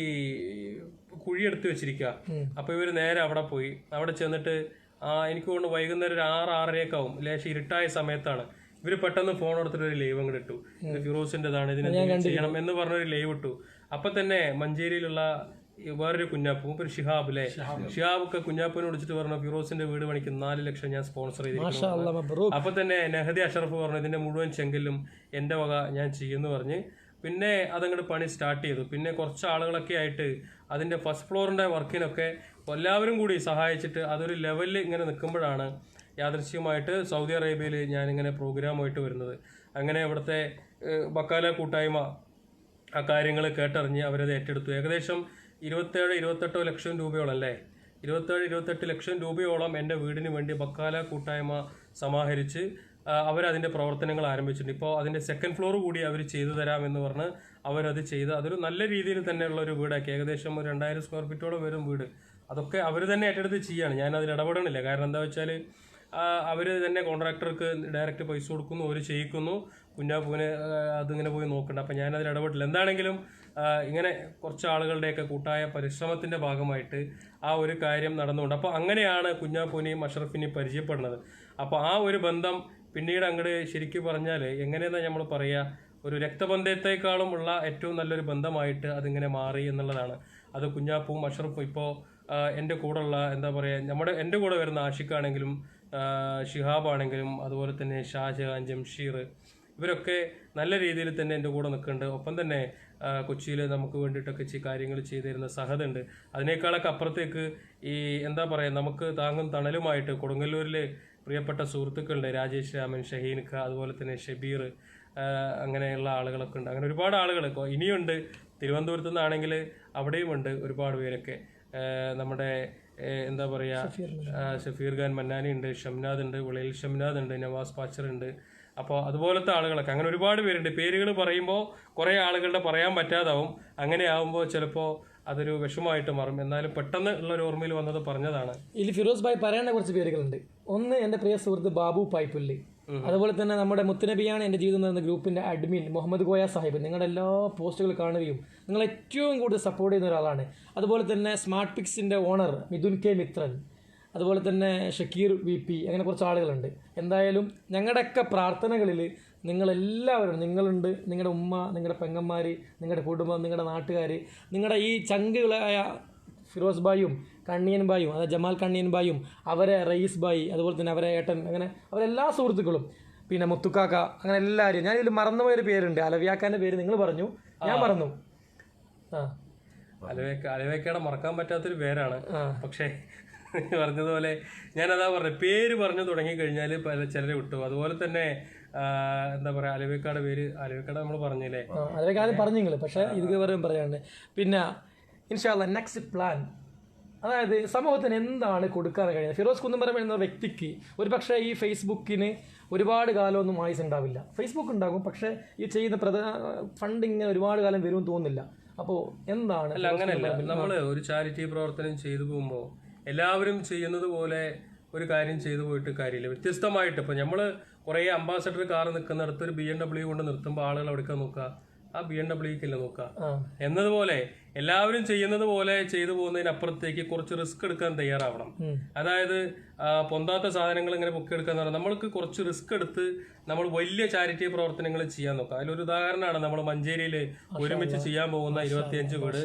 കുഴിയെടുത്ത് വെച്ചിരിക്കുക. അപ്പോൾ ഇവർ നേരെ അവിടെ പോയി, അവിടെ ചെന്നിട്ട് എനിക്ക് തോന്നുന്നു വൈകുന്നേരം ഒരു 6-6:30 ആവും, ലേശം ഇരുട്ടായ സമയത്താണ് ഇവർ പെട്ടെന്ന് ഫോൺ എടുത്തിട്ട് ഒരു ലൈവ് അങ്ങോട്ട് ഇട്ടു. ഇത് ഫിറോസിൻ്റെതാണ്, ഇതിനെ ചെയ്യണം എന്ന് പറഞ്ഞൊരു ലൈവ് ഇട്ടു. അപ്പം തന്നെ മഞ്ചേരിയിലുള്ള വേറൊരു കുഞ്ഞാപ്പു, ഒരു ഷിഹാബ് അല്ലേ, ഷിഹാബൊക്കെ കുഞ്ഞാപ്പിനെ വിളിച്ചിട്ട് പറഞ്ഞു ഫിറോസിന്റെ വീട് പണിക്ക് 4 ലക്ഷം ഞാൻ സ്പോൺസർ ചെയ്തിരിക്കുന്നു. അപ്പൊ തന്നെ നെഹദി അഷറഫ് പറഞ്ഞു ഇതിന്റെ മുഴുവൻ ചെങ്കലും എന്റെ വക ഞാൻ ചെയ്യുമെന്ന് പറഞ്ഞ് പിന്നെ അതങ്ങോട്ട് പണി സ്റ്റാർട്ട് ചെയ്തു. പിന്നെ കുറച്ച് ആളുകളൊക്കെ ആയിട്ട് അതിന്റെ ഫസ്റ്റ് ഫ്ലോറിന്റെ വർക്കിനൊക്കെ എല്ലാവരും കൂടി സഹായിച്ചിട്ട് അതൊരു ലെവലിൽ ഇങ്ങനെ നിൽക്കുമ്പോഴാണ് യാദൃശ്യമായിട്ട് സൗദി അറേബ്യയിൽ ഞാനിങ്ങനെ പ്രോഗ്രാമായിട്ട് വരുന്നത്. അങ്ങനെ ഇവിടുത്തെ ബക്കാല കൂട്ടായ്മ ആ കാര്യങ്ങൾ കേട്ടറിഞ്ഞ് അവരത് ഏറ്റെടുത്തു. ഏകദേശം 27-28 ലക്ഷം രൂപയോളം അല്ലേ, 27-28 ലക്ഷം രൂപയോളം എൻ്റെ വീടിന് വേണ്ടി ബക്കാല കൂട്ടായ്മ സമാഹരിച്ച് അവരതിൻ്റെ പ്രവർത്തനങ്ങൾ ആരംഭിച്ചിട്ടുണ്ട്. ഇപ്പോൾ അതിൻ്റെ സെക്കൻഡ് ഫ്ലോർ കൂടി അവർ ചെയ്തു തരാമെന്ന് പറഞ്ഞ് അവരത് ചെയ്ത് അതൊരു നല്ല രീതിയിൽ തന്നെയുള്ള ഒരു വീടാക്കി. ഏകദേശം ഒരു 2000 സ്ക്വയർ ഫീറ്റോളം വരും വീട്. അതൊക്കെ അവർ തന്നെ ഏറ്റെടുത്ത് ചെയ്യുകയാണ്, ഞാനതിൽ ഇടപെടണില്ല. കാരണം എന്താ വെച്ചാൽ അവർ തന്നെ കോൺട്രാക്ടർക്ക് ഡയറക്റ്റ് പൈസ കൊടുക്കുന്നു, അവർ ചെയ്യിക്കുന്നു, കുഞ്ഞാപ്പൂവിനെ അതിങ്ങനെ പോയി നോക്കണ്ട. അപ്പം ഞാനതിൽ ഇടപെട്ടില്ല. എന്താണെങ്കിലും ഇങ്ങനെ കുറച്ച് ആളുകളുടെയൊക്കെ കൂട്ടായ പരിശ്രമത്തിൻ്റെ ഭാഗമായിട്ട് ആ ഒരു കാര്യം നടന്നുകൊണ്ട് അപ്പോൾ അങ്ങനെയാണ് കുഞ്ഞാപ്പൂനെയും അഷറഫിനെയും പരിചയപ്പെടുന്നത്. അപ്പോൾ ആ ഒരു ബന്ധം പിന്നീട് അങ്ങോട്ട് ശരിക്കും പറഞ്ഞാൽ എങ്ങനെയെന്നാണ് നമ്മൾ പറയുക, ഒരു രക്തബന്ധത്തെക്കാളും ഉള്ള ഏറ്റവും നല്ലൊരു ബന്ധമായിട്ട് അതിങ്ങനെ മാറി എന്നുള്ളതാണ്. അത് കുഞ്ഞാപ്പൂവും അഷറഫും ഇപ്പോൾ എൻ്റെ കൂടെയുള്ള എന്താ പറയുക, എൻ്റെ കൂടെ വരുന്ന ആഷിഖാണെങ്കിലും ഷിഹാബ് ആണെങ്കിലും അതുപോലെ തന്നെ ഷാജഹാൻ, ജംഷീർ, ഇവരൊക്കെ നല്ല രീതിയിൽ തന്നെ എൻ്റെ കൂടെ നിൽക്കുന്നുണ്ട്. ഒപ്പം തന്നെ കൊച്ചിയിൽ നമുക്ക് വേണ്ടിയിട്ടൊക്കെ കാര്യങ്ങൾ ചെയ്തു തരുന്ന സഹദുണ്ട്. അതിനേക്കാളൊക്കെ അപ്പുറത്തേക്ക് ഈ എന്താ പറയുക, നമുക്ക് താങ്ങും തണലുമായിട്ട് കൊടുങ്ങല്ലൂരിൽ പ്രിയപ്പെട്ട സുഹൃത്തുക്കളുണ്ട്, രാജേഷ് രാമൻ, ഷഹീൻഖ, അതുപോലെ തന്നെ ഷബീർ, അങ്ങനെയുള്ള ആളുകളൊക്കെ ഉണ്ട്. അങ്ങനെ ഒരുപാട് ആളുകൾ ഇനിയുണ്ട്. തിരുവനന്തപുരത്തു നിന്നാണെങ്കിൽ അവിടെയും ഉണ്ട് ഒരുപാട് പേരൊക്കെ. നമ്മുടെ എന്താ പറയുക, ഷഫീർ ഖാൻ മന്നാനി ഉണ്ട്, ഷംനാദ് ഉണ്ട്, വിളയിൽ ഷംനാദ് ഉണ്ട്, നവാസ് പാച്ചർ ഉണ്ട്. അപ്പോൾ അതുപോലത്തെ ആളുകളൊക്കെ അങ്ങനെ ഒരുപാട് പേരുണ്ട്. പേരുകൾ പറയുമ്പോൾ കുറേ ആളുകളുടെ പറയാൻ പറ്റാതാവും. അങ്ങനെ ആവുമ്പോൾ ചിലപ്പോൾ അതൊരു വിഷമമായിട്ട് മാറും. എന്നാലും പെട്ടെന്ന് ഉള്ള ഒരു ഓർമ്മയിൽ വന്നത് പറഞ്ഞതാണ്. ഇതിൽ ഫിറോസ് ഭായ് പറയേണ്ട കുറച്ച് പേരുകളുണ്ട്. ഒന്ന് എൻ്റെ പ്രിയ സുഹൃത്ത് ബാബു പായ്പുല്ലി, അതുപോലെ തന്നെ നമ്മുടെ മുത്തുനബിയാണ് എൻ്റെ ജീവിതം എന്ന ഗ്രൂപ്പിൻ്റെ അഡ്മിൻ മുഹമ്മദ് കോയ സാഹിബ്. നിങ്ങളുടെ എല്ലാ പോസ്റ്റുകൾ കാണുകയും നിങ്ങൾ ഏറ്റവും കൂടുതൽ സപ്പോർട്ട് ചെയ്യുന്ന ഒരാളാണ്. അതുപോലെ തന്നെ സ്മാർട്ട് പിക്സിൻ്റെ ഓണർ മിഥുൻ കെ മിത്രൻ, അതുപോലെ തന്നെ ഷക്കീർ VP, അങ്ങനെ കുറച്ച് ആളുകളുണ്ട്. എന്തായാലും ഞങ്ങളുടെയൊക്കെ പ്രാർത്ഥനകളിൽ നിങ്ങളെല്ലാവരും നിങ്ങളുണ്ട്. നിങ്ങളുടെ ഉമ്മ, നിങ്ങളുടെ പെങ്ങന്മാർ, നിങ്ങളുടെ കുടുംബം, നിങ്ങളുടെ നാട്ടുകാർ, നിങ്ങളുടെ ഈ ചങ്കുകളായ ഫിറോസ് ബായും കണ്ണിയൻ ബായും, അതായത് ജമാൽ കണ്ണിയൻ ബായും, അവരെ റയീസ് ബായി, അതുപോലെ തന്നെ അവരെ ഏട്ടൻ, അങ്ങനെ അവരെല്ലാ സുഹൃത്തുക്കളും, പിന്നെ മുത്തുക്കാക്ക, അങ്ങനെ എല്ലാവരും. ഞാൻ ഇതിൽ മറന്നുപോയൊരു പേരുണ്ട്, അലവിയാക്കാൻ്റെ പേര് നിങ്ങൾ പറഞ്ഞു, ഞാൻ മറന്നു. അലവേക്കയുടെ മറക്കാൻ പറ്റാത്തൊരു പേരാണ്. പക്ഷേ പറഞ്ഞതുപോലെ ഞാനതാ പറഞ്ഞത്, പേര് പറഞ്ഞു തുടങ്ങിക്കഴിഞ്ഞാൽ ചിലരെ വിട്ടു. അതുപോലെ തന്നെ എന്താ പറയുക, അലവേക്കാട് പേര്, അലവേക്കാട് നമ്മൾ പറഞ്ഞില്ലേ, അലവേക്കാട് പറഞ്ഞു. പക്ഷേ ഇത് പറയാണ്ട് പിന്നെ ഇൻഷാ അല്ലാഹ് നെക്സ്റ്റ് പ്ലാൻ, അതായത് സമൂഹത്തിന് എന്താണ് കൊടുക്കാൻ കഴിയുന്നത്. ഫിറോസ് കുന്നുംപറമ്പ് എന്ന വ്യക്തിക്ക് ഒരു പക്ഷേ ഈ ഫേസ്ബുക്കിന് ഒരുപാട് കാലമൊന്നും ആയുസ് ഉണ്ടാവില്ല. ഫേസ്ബുക്ക് ഉണ്ടാകും, പക്ഷേ ഈ ചെയ്യുന്ന ഫണ്ടിങ് ഒരുപാട് കാലം വരുമെന്ന് തോന്നുന്നില്ല. അപ്പോൾ എന്താണ്? അല്ല, അങ്ങനെയല്ല. നമ്മൾ ഒരു ചാരിറ്റി പ്രവർത്തനം ചെയ്തു പോകുമ്പോൾ എല്ലാവരും ചെയ്യുന്നത് പോലെ ഒരു കാര്യം ചെയ്തു പോയിട്ട് കാര്യമില്ല. വ്യത്യസ്തമായിട്ട് ഇപ്പോൾ നമ്മൾ കുറേ അംബാസഡർ കാർ നിൽക്കുന്നിടത്ത് ഒരു BMW കൊണ്ട് നിർത്തുമ്പോൾ ആളുകൾ എവിടേക്കാണ് നോക്കുക? ആ BMWക്കല്ലേ നോക്കുക. എന്നതുപോലെ എല്ലാവരും ചെയ്യുന്നത് പോലെ ചെയ്തു പോകുന്നതിനപ്പുറത്തേക്ക് കുറച്ച് റിസ്ക് എടുക്കാൻ തയ്യാറാവണം. അതായത് പൊന്താത്ത സാധനങ്ങൾ ഇങ്ങനെ പൊക്കിയെടുക്കാന്ന് പറഞ്ഞാൽ നമ്മൾക്ക് കുറച്ച് റിസ്ക് എടുത്ത് നമ്മൾ വലിയ ചാരിറ്റി പ്രവർത്തനങ്ങൾ ചെയ്യാൻ നോക്കാം. അതിലൊരു ഉദാഹരണമാണ് നമ്മൾ മഞ്ചേരിയിൽ ഒരുമിച്ച് ചെയ്യാൻ പോകുന്ന 25 വീട്.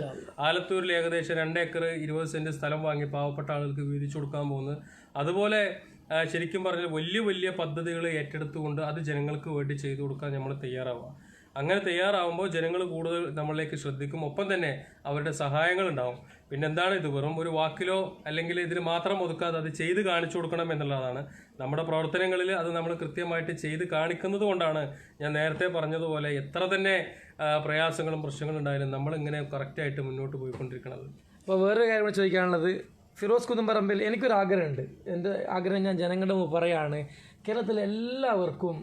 ആലത്തൂരിൽ ഏകദേശം 2 ഏക്കർ 20 സെന്റ് സ്ഥലം വാങ്ങി പാവപ്പെട്ട ആളുകൾക്ക് വീതിച്ചു കൊടുക്കാൻ പോകുന്നത്. അതുപോലെ ശരിക്കും പറഞ്ഞാൽ വലിയ വലിയ പദ്ധതികൾ ഏറ്റെടുത്തുകൊണ്ട് അത് ജനങ്ങൾക്ക് വേണ്ടി ചെയ്തു കൊടുക്കാൻ നമ്മൾ തയ്യാറാവുക. അങ്ങനെ തയ്യാറാവുമ്പോൾ ജനങ്ങൾ കൂടുതൽ നമ്മളിലേക്ക് ശ്രദ്ധിക്കും. ഒപ്പം തന്നെ അവരുടെ സഹായങ്ങൾ ഉണ്ടാവും. പിന്നെ എന്താണ്, ഇത് വെറും ഒരു വാക്കിലോ അല്ലെങ്കിൽ ഇതിന് മാത്രം ഒതുക്കാതെ അത് ചെയ്ത് കാണിച്ചു കൊടുക്കണം എന്നുള്ളതാണ് നമ്മുടെ പ്രവർത്തനങ്ങളിൽ. അത് നമ്മൾ കൃത്യമായിട്ട് ചെയ്ത് കാണിക്കുന്നത് കൊണ്ടാണ് ഞാൻ നേരത്തെ പറഞ്ഞതുപോലെ എത്ര തന്നെ പ്രയാസങ്ങളും പ്രശ്നങ്ങളും ഉണ്ടായാലും നമ്മളിങ്ങനെ കറക്റ്റായിട്ട് മുന്നോട്ട് പോയിക്കൊണ്ടിരിക്കുന്നത്. അപ്പോൾ വേറൊരു കാര്യം ചോദിക്കാനുള്ളത്, ഫിറോസ് കുന്നുംപറമ്പിൽ എനിക്കൊരു ആഗ്രഹമുണ്ട്. എൻ്റെ ആഗ്രഹം ഞാൻ ജനങ്ങളുടെ മുമ്പ് പറയാണ്, കേരളത്തിലെ എല്ലാവർക്കും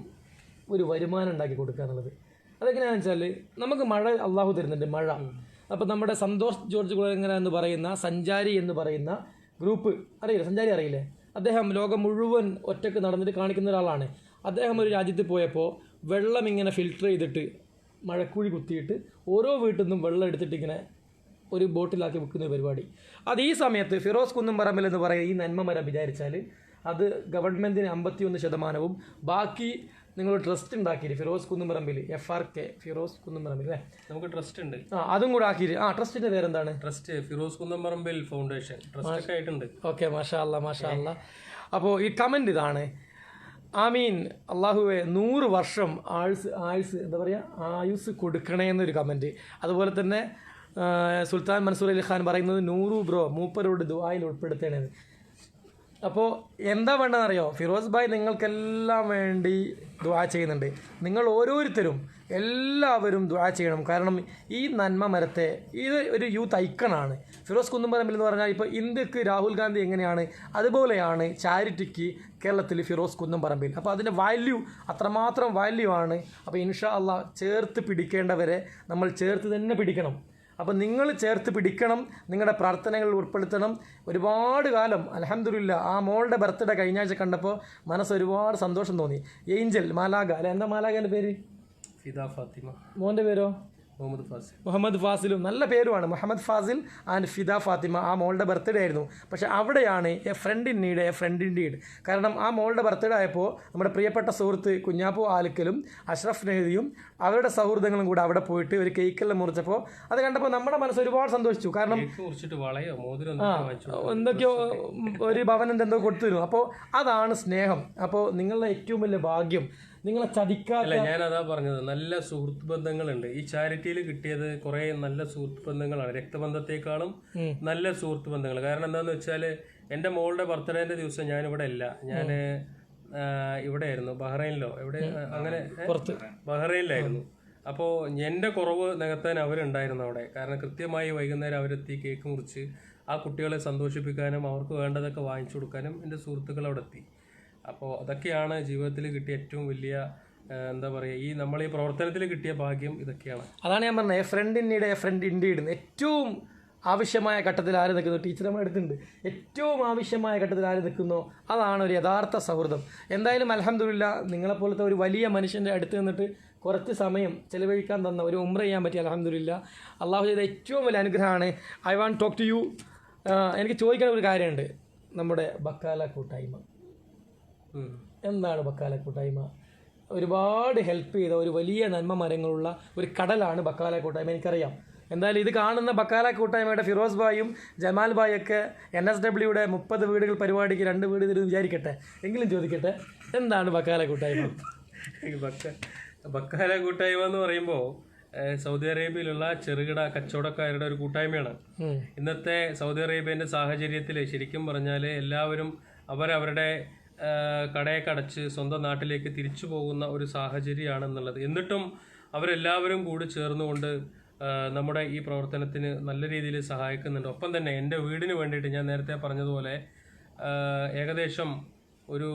ഒരു വരുമാനം ഉണ്ടാക്കി കൊടുക്കുക എന്നുള്ളത്. അതെങ്ങനെയാണെന്ന് വെച്ചാൽ നമുക്ക് മഴ അള്ളാഹു തരുന്നുണ്ട്, മഴ. അപ്പോൾ നമ്മുടെ സന്തോഷ് ജോർജ് കുളങ്ങര എന്ന് പറയുന്ന സഞ്ചാരി എന്ന് പറയുന്ന ഗ്രൂപ്പ് അറിയില്ല, സഞ്ചാരി അറിയില്ലേ? അദ്ദേഹം ലോകം മുഴുവൻ ഒറ്റക്ക് നടന്നിട്ട് കാണിക്കുന്ന ഒരാളാണ്. അദ്ദേഹം ഒരു രാജ്യത്ത് പോയപ്പോൾ വെള്ളം ഇങ്ങനെ ഫിൽറ്റർ ചെയ്തിട്ട് മഴക്കുഴി കുത്തിയിട്ട് ഓരോ വീട്ടിൽ നിന്നും വെള്ളം എടുത്തിട്ട് ഇങ്ങനെ ഒരു ബോട്ടിലാക്കി വിൽക്കുന്ന ഒരു പരിപാടി. അത് ഈ സമയത്ത് ഫിറോസ് കുന്നുംപറമ്പിൽ എന്ന് പറയുന്ന ഈ നന്മ മരം വിചാരിച്ചാൽ അത് ഗവൺമെൻറ്റിന് 51%, ബാക്കി നിങ്ങൾ ട്രസ്റ്റ് ഉണ്ടാക്കിയിട്ട് ഫിറോസ് കുന്നുംപറമ്പിൽ FRK ഫിറോസ് കുന്നുംപറമ്പിൽ അല്ലേ, നമുക്ക് ട്രസ്റ്റ് ഉണ്ട്. അതും കൂടെ ആക്കിയിട്ട് ട്രസ്റ്റിൻ്റെ പേരെന്താണ്? Trust Firoz Kunnamparambil foundation trust ഒക്കെ ആയിട്ടുണ്ട്. ഓക്കെ, മാഷാ അല്ലാ മാഷാ അല്ലാ. അപ്പോൾ ഈ കമൻറ്റ് ഇതാണ്, ആമീൻ അള്ളാഹുവെ 100 വർഷം ആയുസ് എന്താ പറയുക ആയുസ് കൊടുക്കണേ എന്നൊരു കമൻറ്റ്. അതുപോലെ തന്നെ സുൽത്താൻ മൻസൂർ അലി ഖാൻ പറയുന്നത് 100 ബ്രോ മൂപ്പരോട് ദുആയിൽ ഉൾപ്പെടുത്തണേന്ന്. അപ്പോൾ എന്താ വേണ്ടതെന്നറിയോ, ഫിറോസ് ഭായ് നിങ്ങൾക്കെല്ലാം വേണ്ടി ദുആ ചെയ്യുന്നുണ്ട്. നിങ്ങൾ ഓരോരുത്തരും എല്ലാവരും ദുആ ചെയ്യണം. കാരണം ഈ നന്മ മരത്തെ ഇത് ഒരു യൂത്ത് ഐക്കണാണ്. ഫിറോസ് കുന്നുംപറമ്പിൽ എന്ന് പറഞ്ഞാൽ ഇപ്പോൾ ഇന്ത്യക്ക് രാഹുൽ ഗാന്ധി എങ്ങനെയാണ് അതുപോലെയാണ് ചാരിറ്റിക്ക് കേരളത്തിൽ ഫിറോസ് കുന്നുംപറമ്പിൽ. അപ്പോൾ അതിൻ്റെ വാല്യൂ അത്രമാത്രം വാല്യൂ ആണ്. അപ്പോൾ ഇൻഷാ അള്ളാ ചേർത്ത് പിടിക്കേണ്ടവരെ നമ്മൾ ചേർത്ത് തന്നെ പിടിക്കണം. അപ്പോൾ നിങ്ങൾ ചേർത്ത് പിടിക്കണം, നിങ്ങളുടെ പ്രാർത്ഥനകൾ ഉൾപ്പെടുത്തണം. ഒരുപാട് കാലം അൽഹംദുലില്ലാ ആ മോളുടെ ബർത്ത്ഡേ കഴിഞ്ഞ ആഴ്ച കണ്ടപ്പോൾ മനസ്സ് ഒരുപാട് സന്തോഷം തോന്നി. ഏഞ്ചൽ മാലാഗ അല്ല, എന്താ മാലാഗേൻ്റെ പേര്? ഫിദ ഫാത്തിമ. മോൻ്റെ പേരോ? മുഹമ്മദ് ഫാസിലും നല്ല പേരുമാണ്. മുഹമ്മദ് ഫാസിൽ ആൻഡ് ഫിദ ഫാത്തിമ. ആ മോളുടെ ബർത്ത്ഡേ ആയിരുന്നു. പക്ഷേ അവിടെയാണ് a friend in need, a friend in deed. കാരണം ആ മോളുടെ ബർത്ത്ഡേ ആയപ്പോൾ നമ്മുടെ പ്രിയപ്പെട്ട സുഹൃത്ത് കുഞ്ഞാപ്പു ആലിക്കലും അഷ്റഫ് നെഹദിയും അവരുടെ സൗഹൃദങ്ങളും കൂടെ അവിടെ പോയിട്ട് ഒരു കേക്കെല്ലാം മുറിച്ചപ്പോൾ അത് കണ്ടപ്പോൾ നമ്മുടെ മനസ്സ് ഒരുപാട് സന്തോഷിച്ചു. കാരണം എന്തൊക്കെയോ ഒരു ഭവനൻ്റെ എന്തോ കൊടുത്തിരുന്നു. അപ്പോൾ അതാണ് സ്നേഹം. അപ്പോൾ നിങ്ങളുടെ ഏറ്റവും വലിയ ഭാഗ്യം നിങ്ങളെ ചതിക്കാല്ല. ഞാനതാ പറഞ്ഞത്, നല്ല സുഹൃത്ത് ബന്ധങ്ങളുണ്ട്. ഈ ചാരിറ്റിയിൽ കിട്ടിയത് കുറെ നല്ല സുഹൃത്ത് ബന്ധങ്ങളാണ്, രക്തബന്ധത്തെക്കാളും നല്ല സുഹൃത്ത് ബന്ധങ്ങൾ. കാരണം എന്താന്ന് വെച്ചാല് എൻ്റെ മോളുടെ ബർത്ത്ഡേന്റെ ദിവസം ഞാനിവിടെ ഇല്ല, ഞാൻ ഇവിടെ ആയിരുന്നു, ബഹ്റൈനിലോ എവിടെ അങ്ങനെ ബഹ്റൈനിലായിരുന്നു. അപ്പോൾ എൻ്റെ കുറവ് നികത്താൻ അവരുണ്ടായിരുന്നു അവിടെ. കാരണം കൃത്യമായി വൈകുന്നേരം അവരെത്തി കേക്ക് മുറിച്ച് ആ കുട്ടികളെ സന്തോഷിപ്പിക്കാനും അവർക്ക് വേണ്ടതൊക്കെ വാങ്ങിച്ചു കൊടുക്കാനും എൻ്റെ സുഹൃത്തുക്കൾ അവിടെ എത്തി. അപ്പോൾ അതൊക്കെയാണ് ജീവിതത്തിൽ കിട്ടിയ ഏറ്റവും വലിയ എന്താ പറയുക, ഈ നമ്മൾ ഈ പ്രവർത്തനത്തിൽ കിട്ടിയ ഭാഗ്യം ഇതൊക്കെയാണ്. അതാണ് ഞാൻ പറഞ്ഞത്, a friend in need, a friend indeed. ഏറ്റവും ആവശ്യമായ ഘട്ടത്തിൽ ആര് നിൽക്കുന്നു, ടീച്ചർമാർ എടുത്തിട്ടുണ്ട്, ഏറ്റവും ആവശ്യമായ ഘട്ടത്തിൽ ആര് നിൽക്കുന്നോ അതാണ് ഒരു യഥാർത്ഥ സൗഹൃദം. എന്തായാലും അൽഹംദുലില്ലാ നിങ്ങളെപ്പോലത്തെ ഒരു വലിയ മനുഷ്യൻ്റെ അടുത്ത് നിന്നിട്ട് കുറച്ച് സമയം ചിലവഴിക്കാൻ തന്ന ഒരു ഉംറ ചെയ്യാൻ പറ്റി. അൽഹംദുലില്ലാ അള്ളാഹു ചെയ്ത ഏറ്റവും വലിയ അനുഗ്രഹമാണ്. I want talk to you. എനിക്ക് ചോദിക്കാൻ ഒരു കാര്യമുണ്ട്. നമ്മുടെ ബക്കാല കൂട്ടായ്മ എന്താണ്? ബക്കാല കൂട്ടായ്മ ഒരുപാട് ഹെൽപ്പ് ചെയ്ത ഒരു വലിയ നന്മ മരങ്ങളുള്ള ഒരു കടലാണ് ബക്കാല കൂട്ടായ്മ, എനിക്കറിയാം. എന്തായാലും ഇത് കാണുന്ന ബക്കാല കൂട്ടായ്മയുടെ ഫിറോസ് ഭായും ജമാൽ ഭായൊക്കെ NSWയുടെ 30 വീടുകൾ പരിപാടിക്ക് 2 വീട് തരുമെന്ന് വിചാരിക്കട്ടെ, എങ്കിലും ചോദിക്കട്ടെ, എന്താണ് ബക്കാല കൂട്ടായ്മ? ബക്കാല കൂട്ടായ്മ എന്ന് പറയുമ്പോൾ സൗദി അറേബ്യയിലുള്ള ചെറുകിട കച്ചവടക്കാരുടെ ഒരു കൂട്ടായ്മയാണ്. ഇന്നത്തെ സൗദി അറേബ്യൻ്റെ സാഹചര്യത്തിൽ ശരിക്കും പറഞ്ഞാൽ എല്ലാവരും അവരവരുടെ കടയൊക്കെ അടച്ച് സ്വന്തം നാട്ടിലേക്ക് തിരിച്ചു പോകുന്ന ഒരു സാഹചര്യമാണെന്നുള്ളത്. എന്നിട്ടും അവരെല്ലാവരും കൂടി ചേർന്നുകൊണ്ട് നമ്മുടെ ഈ പ്രവർത്തനത്തിന് നല്ല രീതിയിൽ സഹായിക്കുന്നുണ്ട്. ഒപ്പം തന്നെ എൻ്റെ വീടിന് വേണ്ടിയിട്ട് ഞാൻ നേരത്തെ പറഞ്ഞതുപോലെ ഏകദേശം ഒരു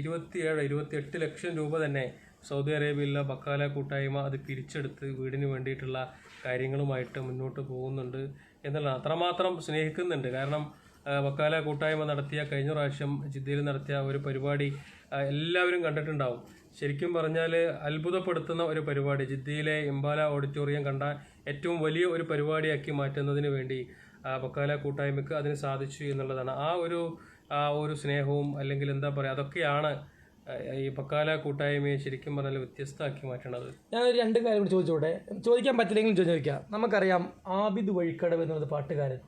27-28 ലക്ഷം രൂപ തന്നെ സൗദി അറേബ്യയിലുള്ള ബക്കാല കൂട്ടായ്മ അത് പിരിച്ചെടുത്ത് വീടിന് വേണ്ടിയിട്ടുള്ള കാര്യങ്ങളുമായിട്ട് മുന്നോട്ട് പോകുന്നുണ്ട് എന്നുള്ളതാണ്. അത്രമാത്രം സ്നേഹിക്കുന്നുണ്ട്. കാരണം ബക്കാല കൂട്ടായ്മ നടത്തിയ കഴിഞ്ഞ പ്രാവശ്യം ജിദ്ദയിൽ നടത്തിയ ഒരു പരിപാടി എല്ലാവരും കണ്ടിട്ടുണ്ടാവും. ശരിക്കും പറഞ്ഞാൽ അത്ഭുതപ്പെടുത്തുന്ന ഒരു പരിപാടി, ജിദ്ദയിലെ ഇംബാല ഓഡിറ്റോറിയം കണ്ട ഏറ്റവും വലിയ ഒരു പരിപാടിയാക്കി മാറ്റുന്നതിന് വേണ്ടി ബക്കാല കൂട്ടായ്മയ്ക്ക് അതിന് സാധിച്ചു എന്നുള്ളതാണ്. ആ ഒരു സ്നേഹവും അല്ലെങ്കിൽ എന്താ പറയുക, അതൊക്കെയാണ് ഈ ബക്കാല കൂട്ടായ്മയെ ശരിക്കും പറഞ്ഞാൽ വ്യത്യസ്തമാക്കി മാറ്റണത്. ഞാനൊരു 2 കാര്യം കൂടി ചോദിച്ചോട്ടെ, ചോദിക്കാൻ പറ്റില്ലെങ്കിലും ചോദിക്കാം. നമുക്കറിയാം ആബിദ് വഴിക്കടവ് എന്നുള്ളത് പാട്ടുകാരൻ,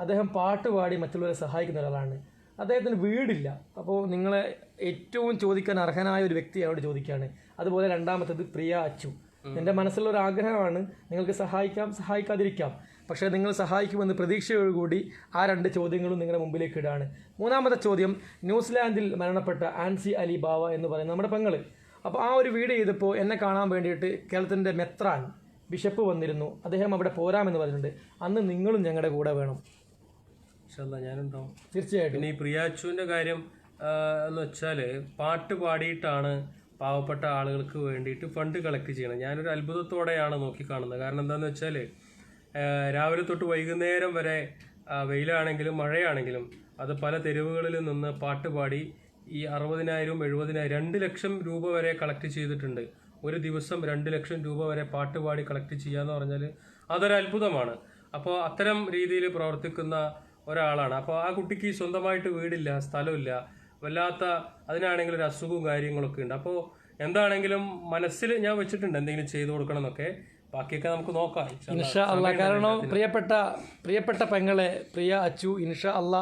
അദ്ദേഹം പാട്ട് പാടി മറ്റുള്ളവരെ സഹായിക്കുന്ന ഒരാളാണ്. അദ്ദേഹത്തിന് വീടില്ല. അപ്പോൾ നിങ്ങളെ ഏറ്റവും ചോദിക്കാൻ അർഹനായ ഒരു വ്യക്തി അവിടെ ചോദിക്കുകയാണ്. അതുപോലെ രണ്ടാമത്തേത് പ്രിയ അച്ചു. എൻ്റെ മനസ്സിലുള്ള ഒരു ആഗ്രഹമാണ്, നിങ്ങൾക്ക് സഹായിക്കാം സഹായിക്കാതിരിക്കാം, പക്ഷേ നിങ്ങൾ സഹായിക്കുമെന്ന് പ്രതീക്ഷയോടുകൂടി ആ 2 ചോദ്യങ്ങളും നിങ്ങളുടെ മുമ്പിലേക്ക് ഇടാണ്. മൂന്നാമത്തെ ചോദ്യം, ന്യൂസിലാൻഡിൽ മരണപ്പെട്ട ആൻസി അലി ബാവ എന്ന് പറയുന്ന നമ്മുടെ പെങ്ങള്. അപ്പോൾ ആ ഒരു വീഡിയോ ചെയ്തപ്പോൾ എന്നെ കാണാൻ വേണ്ടിയിട്ട് കേരളത്തിൻ്റെ മെത്രാൻ ബിഷപ്പ് വന്നിരുന്നു. അദ്ദേഹം അവിടെ പോരാമെന്ന് പറഞ്ഞിട്ടുണ്ട്. അന്ന് നിങ്ങളും ഞങ്ങളുടെ കൂടെ വേണം. ഞാനുണ്ടാവും തീർച്ചയായിട്ടും. പിന്നെ ഈ പ്രിയാച്ചുവിൻ്റെ കാര്യം എന്ന് വെച്ചാൽ പാട്ട് പാടിയിട്ടാണ് പാവപ്പെട്ട ആളുകൾക്ക് വേണ്ടിയിട്ട് ഫണ്ട് കളക്ട് ചെയ്യണം. ഞാനൊരു അത്ഭുതത്തോടെയാണ് നോക്കിക്കാണുന്നത്. കാരണം എന്താണെന്ന് വെച്ചാൽ രാവിലെ തൊട്ട് വൈകുന്നേരം വരെ വെയിലാണെങ്കിലും മഴയാണെങ്കിലും അത് പല തെരുവുകളിൽ നിന്ന് പാട്ട് പാടി ഈ 60,000, 70,000, 2 ലക്ഷം രൂപ വരെ കളക്ട് ചെയ്തിട്ടുണ്ട്. ഒരു ദിവസം 2 ലക്ഷം രൂപ വരെ പാട്ട് പാടി കളക്ട് ചെയ്യുക എന്ന് പറഞ്ഞാൽ അതൊരു അത്ഭുതമാണ്. അപ്പോൾ അത്തരം രീതിയിൽ പ്രവർത്തിക്കുന്ന ഒരാളാണ്. അപ്പോൾ ആ കുട്ടിക്ക് സ്വന്തമായിട്ട് വീടില്ല, സ്ഥലമില്ല, വല്ലാത്ത അതിനാണെങ്കിൽ ഒരു അസുഖവും കാര്യങ്ങളൊക്കെ ഉണ്ട്. അപ്പോൾ എന്താണെങ്കിലും മനസ്സിൽ ഞാൻ വെച്ചിട്ടുണ്ട് എന്തെങ്കിലും ചെയ്തു കൊടുക്കണം എന്നൊക്കെ. ബാക്കിയൊക്കെ നമുക്ക് നോക്കാം ഇൻഷാ അള്ളാ. കാരണം പ്രിയപ്പെട്ട പെങ്ങളെ, പ്രിയ അച്ചു, ഇൻഷാ അള്ളാ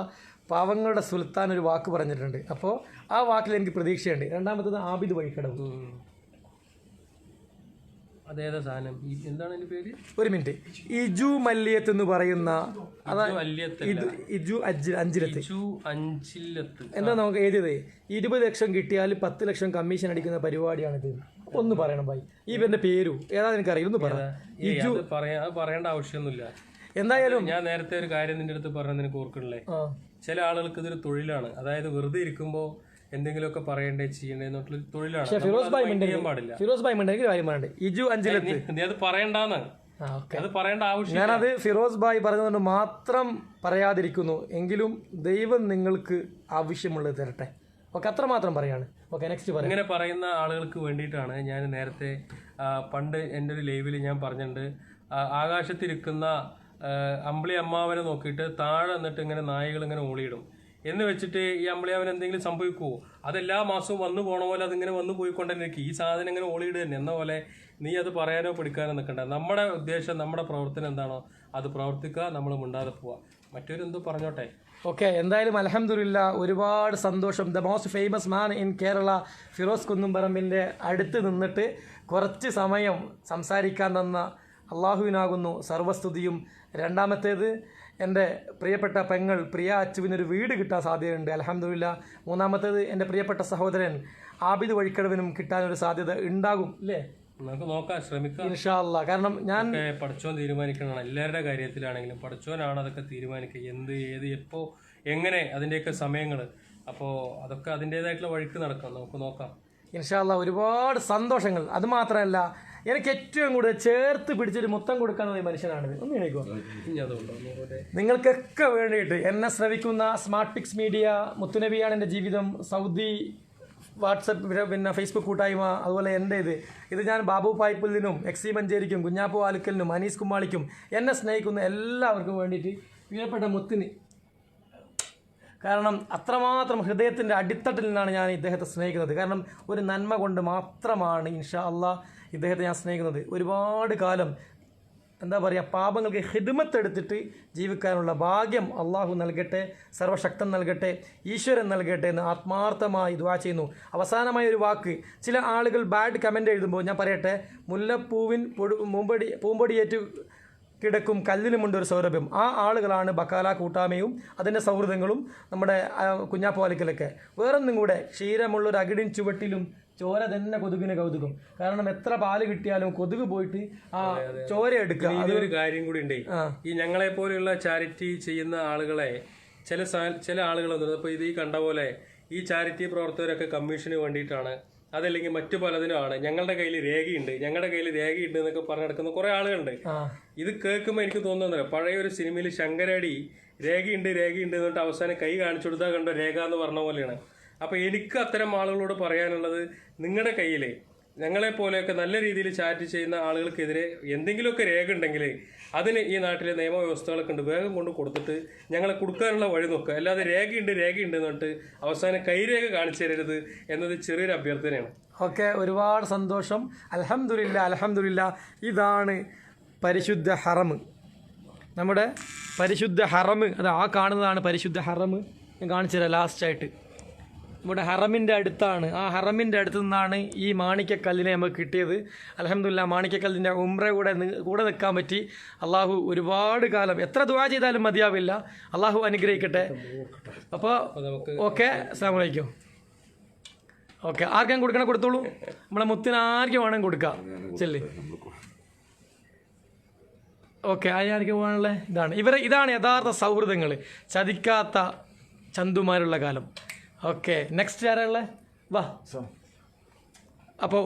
പാവങ്ങളുടെ സുൽത്താൻ ഒരു വാക്ക് പറഞ്ഞിട്ടുണ്ട്. അപ്പോൾ ആ വാക്കിൽ എനിക്ക് പ്രതീക്ഷയുണ്ട്. രണ്ടാമത്തത് ആബിദ് വഴിക്കടവ്. അതേതാ സാധനം, എന്താണ് അതിന്റെ പേര്? ഒരു മിനിറ്റ്. ഇജു മല്ലിയത്ത് എന്ന് പറയുന്ന ഇജു അഞ്ചിലത്ത് എന്താ നമുക്ക് എഴുതിയത്? 20 ലക്ഷം കിട്ടിയാൽ 10 ലക്ഷം കമ്മീഷൻ അടിക്കുന്ന പരിപാടിയാണിത്. ഒന്ന് പറയണം ഭായി, ഈ പേരിന്റെ പേരു ഏതാ എനിക്കറിയില്ല, ഒന്ന് പറയാം. ഇജു പറയേണ്ട ആവശ്യമൊന്നുമില്ല. എന്തായാലും ഞാൻ നേരത്തെ ഒരു കാര്യം നിന്റെ അടുത്ത് പറഞ്ഞത് നിനക്ക് ഓർക്കണില്ലേ? ചില ആളുകൾക്ക് ഇതൊരു തൊഴിലാണ്. അതായത് വെറുതെ ഇരിക്കുമ്പോൾ എന്തെങ്കിലുമൊക്കെ പറയണ്ടേ ചെയ്യണ്ടേ എന്നുള്ള തൊഴിലാണ്. ഫിറോസ് ഭായ് ഉണ്ടെങ്കിൽ കാര്യം പറയണ്ടേ? ഇജു അഞ്ചിലത്ത് നീ അത് പറയണ്ടാന്ന്, അത് പറയേണ്ട ആവശ്യം. ഞാനത് ഫിറോസ് ഭായ് പറഞ്ഞതുകൊണ്ട് മാത്രം പറയാതിരിക്കുന്നു. എങ്കിലും ദൈവം നിങ്ങൾക്ക് ആവശ്യമുള്ളത് തരട്ടെ. ഓക്കെ, അത്ര മാത്രം പറയാണ്. ഓക്കെ, നെക്സ്റ്റ് പറയാം. ഇങ്ങനെ പറയുന്ന ആളുകൾക്ക് വേണ്ടിയിട്ടാണ് ഞാൻ നേരത്തെ പണ്ട് എൻ്റെ ഒരു ലൈവിൽ ഞാൻ പറഞ്ഞിട്ടുണ്ട്, ആകാശത്തിരിക്കുന്ന അമ്പിളി അമ്മാവനെ നോക്കിയിട്ട് താഴെ എന്നിട്ട് ഇങ്ങനെ നായകൾ ഇങ്ങനെ ഓളിയിടും എന്ന് വെച്ചിട്ട് ഈ അമ്പിളിയാവൻ എന്തെങ്കിലും സംഭവിക്കുമോ? അതെല്ലാ മാസവും വന്നു പോണ പോലെ അതിങ്ങനെ വന്നു പോയിക്കൊണ്ടിരിക്കും. ഈ സാധനം ഇങ്ങനെ ഓളിയിടുക തന്നെ എന്ന പോലെ നീ അത് പറയാനോ പിടിക്കാനോ നിൽക്കണ്ട. നമ്മുടെ ഉദ്ദേശം, നമ്മുടെ പ്രവർത്തനം എന്താണോ അത് പ്രവർത്തിക്കുക, നമ്മൾ മിണ്ടാതെ പോവുക. മറ്റൊരെന്തോ പറഞ്ഞോട്ടെ. ഓക്കെ, എന്തായാലും അൽഹംദുലില്ലാ ഒരുപാട് സന്തോഷം. The most famous man in Kerala Firoz കുന്നുംപറമ്പിൻ്റെ അടുത്ത് നിന്നിട്ട് കുറച്ച് സമയം സംസാരിക്കാൻ തന്ന അള്ളാഹുവിനാകുന്നു സർവസ്തുതിയും. രണ്ടാമത്തേത് എൻ്റെ പ്രിയപ്പെട്ട പെങ്ങൾ പ്രിയ അച്ചുവിനൊരു വീട് കിട്ടാൻ സാധ്യതയുണ്ട്, അൽഹംദുലില്ലാ. മൂന്നാമത്തേത് എൻ്റെ പ്രിയപ്പെട്ട സഹോദരൻ ആബിദ് വഴിക്കടവിനും കിട്ടാനൊരു സാധ്യത ഉണ്ടാകും അല്ലേ? നമുക്ക് നോക്കാം, ശ്രമിക്കാം ഇൻഷാ അല്ലാ. കാരണം ഞാൻ പഠിച്ചോൻ തീരുമാനിക്കണം. എല്ലാവരുടെ കാര്യത്തിലാണെങ്കിലും പഠിച്ചോനാണ് അതൊക്കെ തീരുമാനിക്കുക. എന്ത്, ഏത്, എപ്പോൾ, എങ്ങനെ, അതിൻ്റെയൊക്കെ സമയങ്ങൾ. അപ്പോൾ അതൊക്കെ അതിൻ്റേതായിട്ടുള്ള വഴിക്ക് നടക്കാം. നമുക്ക് നോക്കാം ഇൻഷാ അല്ലാ. ഒരുപാട് സന്തോഷങ്ങൾ. അതുമാത്രമല്ല, എനിക്ക് ഏറ്റവും കൂടുതൽ ചേർത്ത് പിടിച്ചൊരു മുത്തം കൊടുക്കാനുള്ള മനുഷ്യനാണിത്. ഒന്ന് എണീക്കോ? നിങ്ങൾക്കൊക്കെ വേണ്ടിയിട്ട് എന്നെ ശ്രവിക്കുന്ന സ്മാർട്ട് പിക്സ് മീഡിയ, മുത്തുനബിയാണ് എൻ്റെ ജീവിതം, സൗദി വാട്സപ്പ്, പിന്നെ ഫേസ്ബുക്ക് കൂട്ടായ്മ, അതുപോലെ എൻ്റെ ഇത് ഞാൻ ബാബു പായ്പുല്ലിനും എക്സി മഞ്ചേരിക്കും കുഞ്ഞാപ്പു ആലുക്കലിനും അനീസ് കുമ്മാളിക്കും എന്നെ സ്നേഹിക്കുന്ന എല്ലാവർക്കും വേണ്ടിയിട്ട് പ്രിയപ്പെട്ട മുത്തിന്, കാരണം അത്രമാത്രം ഹൃദയത്തിൻ്റെ അടിത്തട്ടിൽ നിന്നാണ് ഞാൻ ഇദ്ദേഹത്തെ സ്നേഹിക്കുന്നത്. കാരണം ഒരു നന്മ കൊണ്ട് മാത്രമാണ് ഇൻഷാ അള്ളാ ഇദ്ദേഹത്തെ ഞാൻ സ്നേഹിക്കുന്നത്. ഒരുപാട് കാലം എന്താ പറയുക, പാപങ്ങൾക്ക് ഹിദ്മത്തെടുത്തിട്ട് ജീവിക്കാനുള്ള ഭാഗ്യം അള്ളാഹു നൽകട്ടെ, സർവശക്തൻ നൽകട്ടെ, ഈശ്വരൻ നൽകട്ടെ എന്ന് ആത്മാർത്ഥമായി ദുആ ചെയ്യുന്നു. അവസാനമായ ഒരു വാക്ക്, ചില ആളുകൾ ബാഡ് കമൻ്റ് എഴുതുമ്പോൾ ഞാൻ പറയട്ടെ, മുല്ലപ്പൂവിൻ പൂമ്പൊടിയേറ്റ് കിടക്കും കല്ലിനുമുണ്ട് ഒരു സൗരഭ്യം. ആ ആളുകളാണ് ബക്കാല കൂട്ടായ്മയും അതിൻ്റെ സൗഹൃദങ്ങളും നമ്മുടെ കുഞ്ഞാപ്പാലിക്കലൊക്കെ. വേറൊന്നും കൂടെ, ക്ഷീരമുള്ളൊരു അകിടിൻ ചുവട്ടിലും ചോര തന്നെ കൊതുകിന് കൗതുകം. കാരണം എത്ര പാല് കിട്ടിയാലും കൊതുക് പോയിട്ട് ആ ചോര എടുക്കുക. അതൊരു കാര്യം കൂടി ഉണ്ട്. ഈ ഞങ്ങളെ പോലെയുള്ള ചാരിറ്റി ചെയ്യുന്ന ആളുകളെ ചില ആളുകൾ അപ്പോൾ ഇത് ഈ കണ്ട പോലെ ഈ ചാരിറ്റി പ്രവർത്തകരൊക്കെ കമ്മീഷന് വേണ്ടിയിട്ടാണ്, അതല്ലെങ്കിൽ മറ്റു പലതിനുമാണ്. ഞങ്ങളുടെ കയ്യിൽ രേഖയുണ്ട് എന്നൊക്കെ പറഞ്ഞു നടക്കുന്ന കുറെ ആളുകളുണ്ട്. ഇത് കേൾക്കുമ്പോൾ എനിക്ക് തോന്നുന്നില്ല, പഴയ ഒരു സിനിമയിൽ ശങ്കരടി രേഖയുണ്ട് എന്നിട്ട് അവസാനം കൈ കാണിച്ചു കൊടുത്താൽ കണ്ടോ രേഖ എന്ന് പറഞ്ഞ പോലെയാണ്. അപ്പോൾ എനിക്ക് അത്തരം ആളുകളോട് പറയാനുള്ളത്, നിങ്ങളുടെ കയ്യിൽ ഞങ്ങളെ പോലെയൊക്കെ നല്ല രീതിയിൽ ചാറ്റ് ചെയ്യുന്ന ആളുകൾക്കെതിരെ എന്തെങ്കിലുമൊക്കെ രേഖ ഉണ്ടെങ്കിൽ അതിന് ഈ നാട്ടിലെ നിയമവ്യവസ്ഥകളൊക്കെ ഉണ്ട്, വേഗം കൊണ്ട് കൊടുത്തിട്ട് ഞങ്ങളെ കൊടുക്കാനുള്ള വഴി നോക്കുക. അല്ലാതെ രേഖയുണ്ട് എന്നിട്ട് അവസാനം കൈരേഖ കാണിച്ചു തരരുത് എന്നത് ചെറിയൊരു അഭ്യർത്ഥനയാണ്. ഓക്കെ, ഒരുപാട് സന്തോഷം. അൽഹംദുലില്ലാ. ഇതാണ് പരിശുദ്ധ ഹറം, നമ്മുടെ പരിശുദ്ധ ഹറം. അത് ആ കാണുന്നതാണ് പരിശുദ്ധ ഹറം. ഞാൻ കാണിച്ചു തരാം ലാസ്റ്റായിട്ട്. നമ്മുടെ ഹറമിൻ്റെ അടുത്താണ്. ആ ഹറമിൻ്റെ അടുത്ത് നിന്നാണ് ഈ മാണിക്കക്കല്ലിനെ നമുക്ക് കിട്ടിയത്. അൽഹംദുലില്ലാ, മാണിക്കക്കല്ലിൻ്റെ ഉംറ കൂടെ നിൽക്കാൻ പറ്റി. അള്ളാഹു ഒരുപാട് കാലം എത്ര ദുആ ചെയ്താലും മതിയാവില്ല. അള്ളാഹു അനുഗ്രഹിക്കട്ടെ. അപ്പോൾ ഓക്കെ, അസ്സലാമു അലൈക്കും. ഓക്കെ, ആർക്കും കൊടുക്കണം കൊടുത്തോളൂ. നമ്മളെ മുത്തിന് ആർക്കും വേണം കൊടുക്കാം. ചെല്ല്. ഓക്കെ, ആർക്കും വേണമല്ലേ? ഇതാണ് യഥാർത്ഥ സൗഹൃദങ്ങൾ, ചതിക്കാത്ത ചന്തുമാരുള്ള കാലം. ഓക്കെ, നെക്സ്റ്റ് ആരാളെ വാ. അപ്പോൾ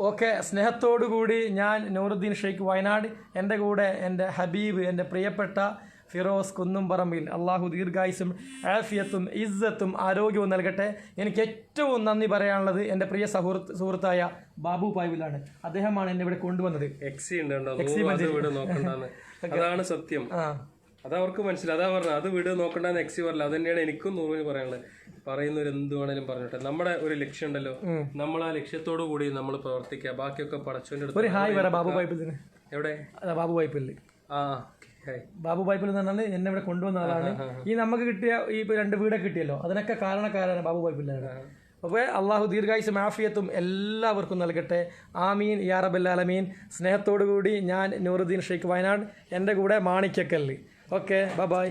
ഓക്കെ, സ്നേഹത്തോടു കൂടി ഞാൻ നൂറുദ്ദീൻ ഷെയ്ഖ് വയനാട്, എൻ്റെ കൂടെ എൻ്റെ ഹബീബ്, എൻ്റെ പ്രിയപ്പെട്ട ഫിറോസ് കുന്നുംപറമ്പിൽ അള്ളാഹു ദീർഘായുസും ആഫിയത്തും ഇസ്സത്തും ആരോഗ്യവും നൽകട്ടെ. എനിക്ക് ഏറ്റവും നന്ദി പറയാനുള്ളത് എൻ്റെ പ്രിയ സുഹൃത്തായ ബാബു പായ്വിലാണ്. അദ്ദേഹമാണ് എന്നെ ഇവിടെ കൊണ്ടുവന്നത്. എക്സി ഉണ്ട് അതാണ് സത്യം. അതവർക്ക് മനസ്സിലായി. അതാ പറഞ്ഞത്, അത് വീട് നോക്കണ്ടെന്ന് എക്സി പറഞ്ഞില്ല. അത് തന്നെയാണ് എനിക്കും നൂറിന് പറയാനുള്ളത്. പറയുന്നവർ എന്ത് വേണേലും പറഞ്ഞിട്ടെ, നമ്മുടെ ഒരു ലക്ഷ്യം ഉണ്ടല്ലോ, നമ്മൾ ആ ലക്ഷ്യത്തോടു കൂടി നമ്മൾ പ്രവർത്തിക്കുക. ബാക്കിയൊക്കെ പടച്ചോന്റെ അടുത്ത്. ഒരു ഹായ് പറ ബാബു പൈപ്പിൽ. എവിടെ? ബാബു പൈപ്പിൽ. ബാബു പൈപ്പിൽ എന്ന് പറഞ്ഞാൽ എന്നെ ഇവിടെ കൊണ്ടുവന്ന ആളാണ്. ഈ നമുക്ക് കിട്ടിയ ഈ 2 വീടൊക്കെ കിട്ടിയല്ലോ, അതിനൊക്കെ കാരണക്കാരാണ് ബാബു പൈപ്പിലാണ്. അപ്പോൾ അള്ളാഹു ദീർഘായുസും ആഫിയത്തും എല്ലാവർക്കും നൽകട്ടെ. ആമീൻ യാ റബ്ബൽ ആലമീൻ. സ്നേഹത്തോടു കൂടി ഞാൻ നൂറുദ്ദീൻ ഷെയ്ഖ് വയനാട്, എൻ്റെ കൂടെ മാണിക്കക്കല്ല്. Okay, by.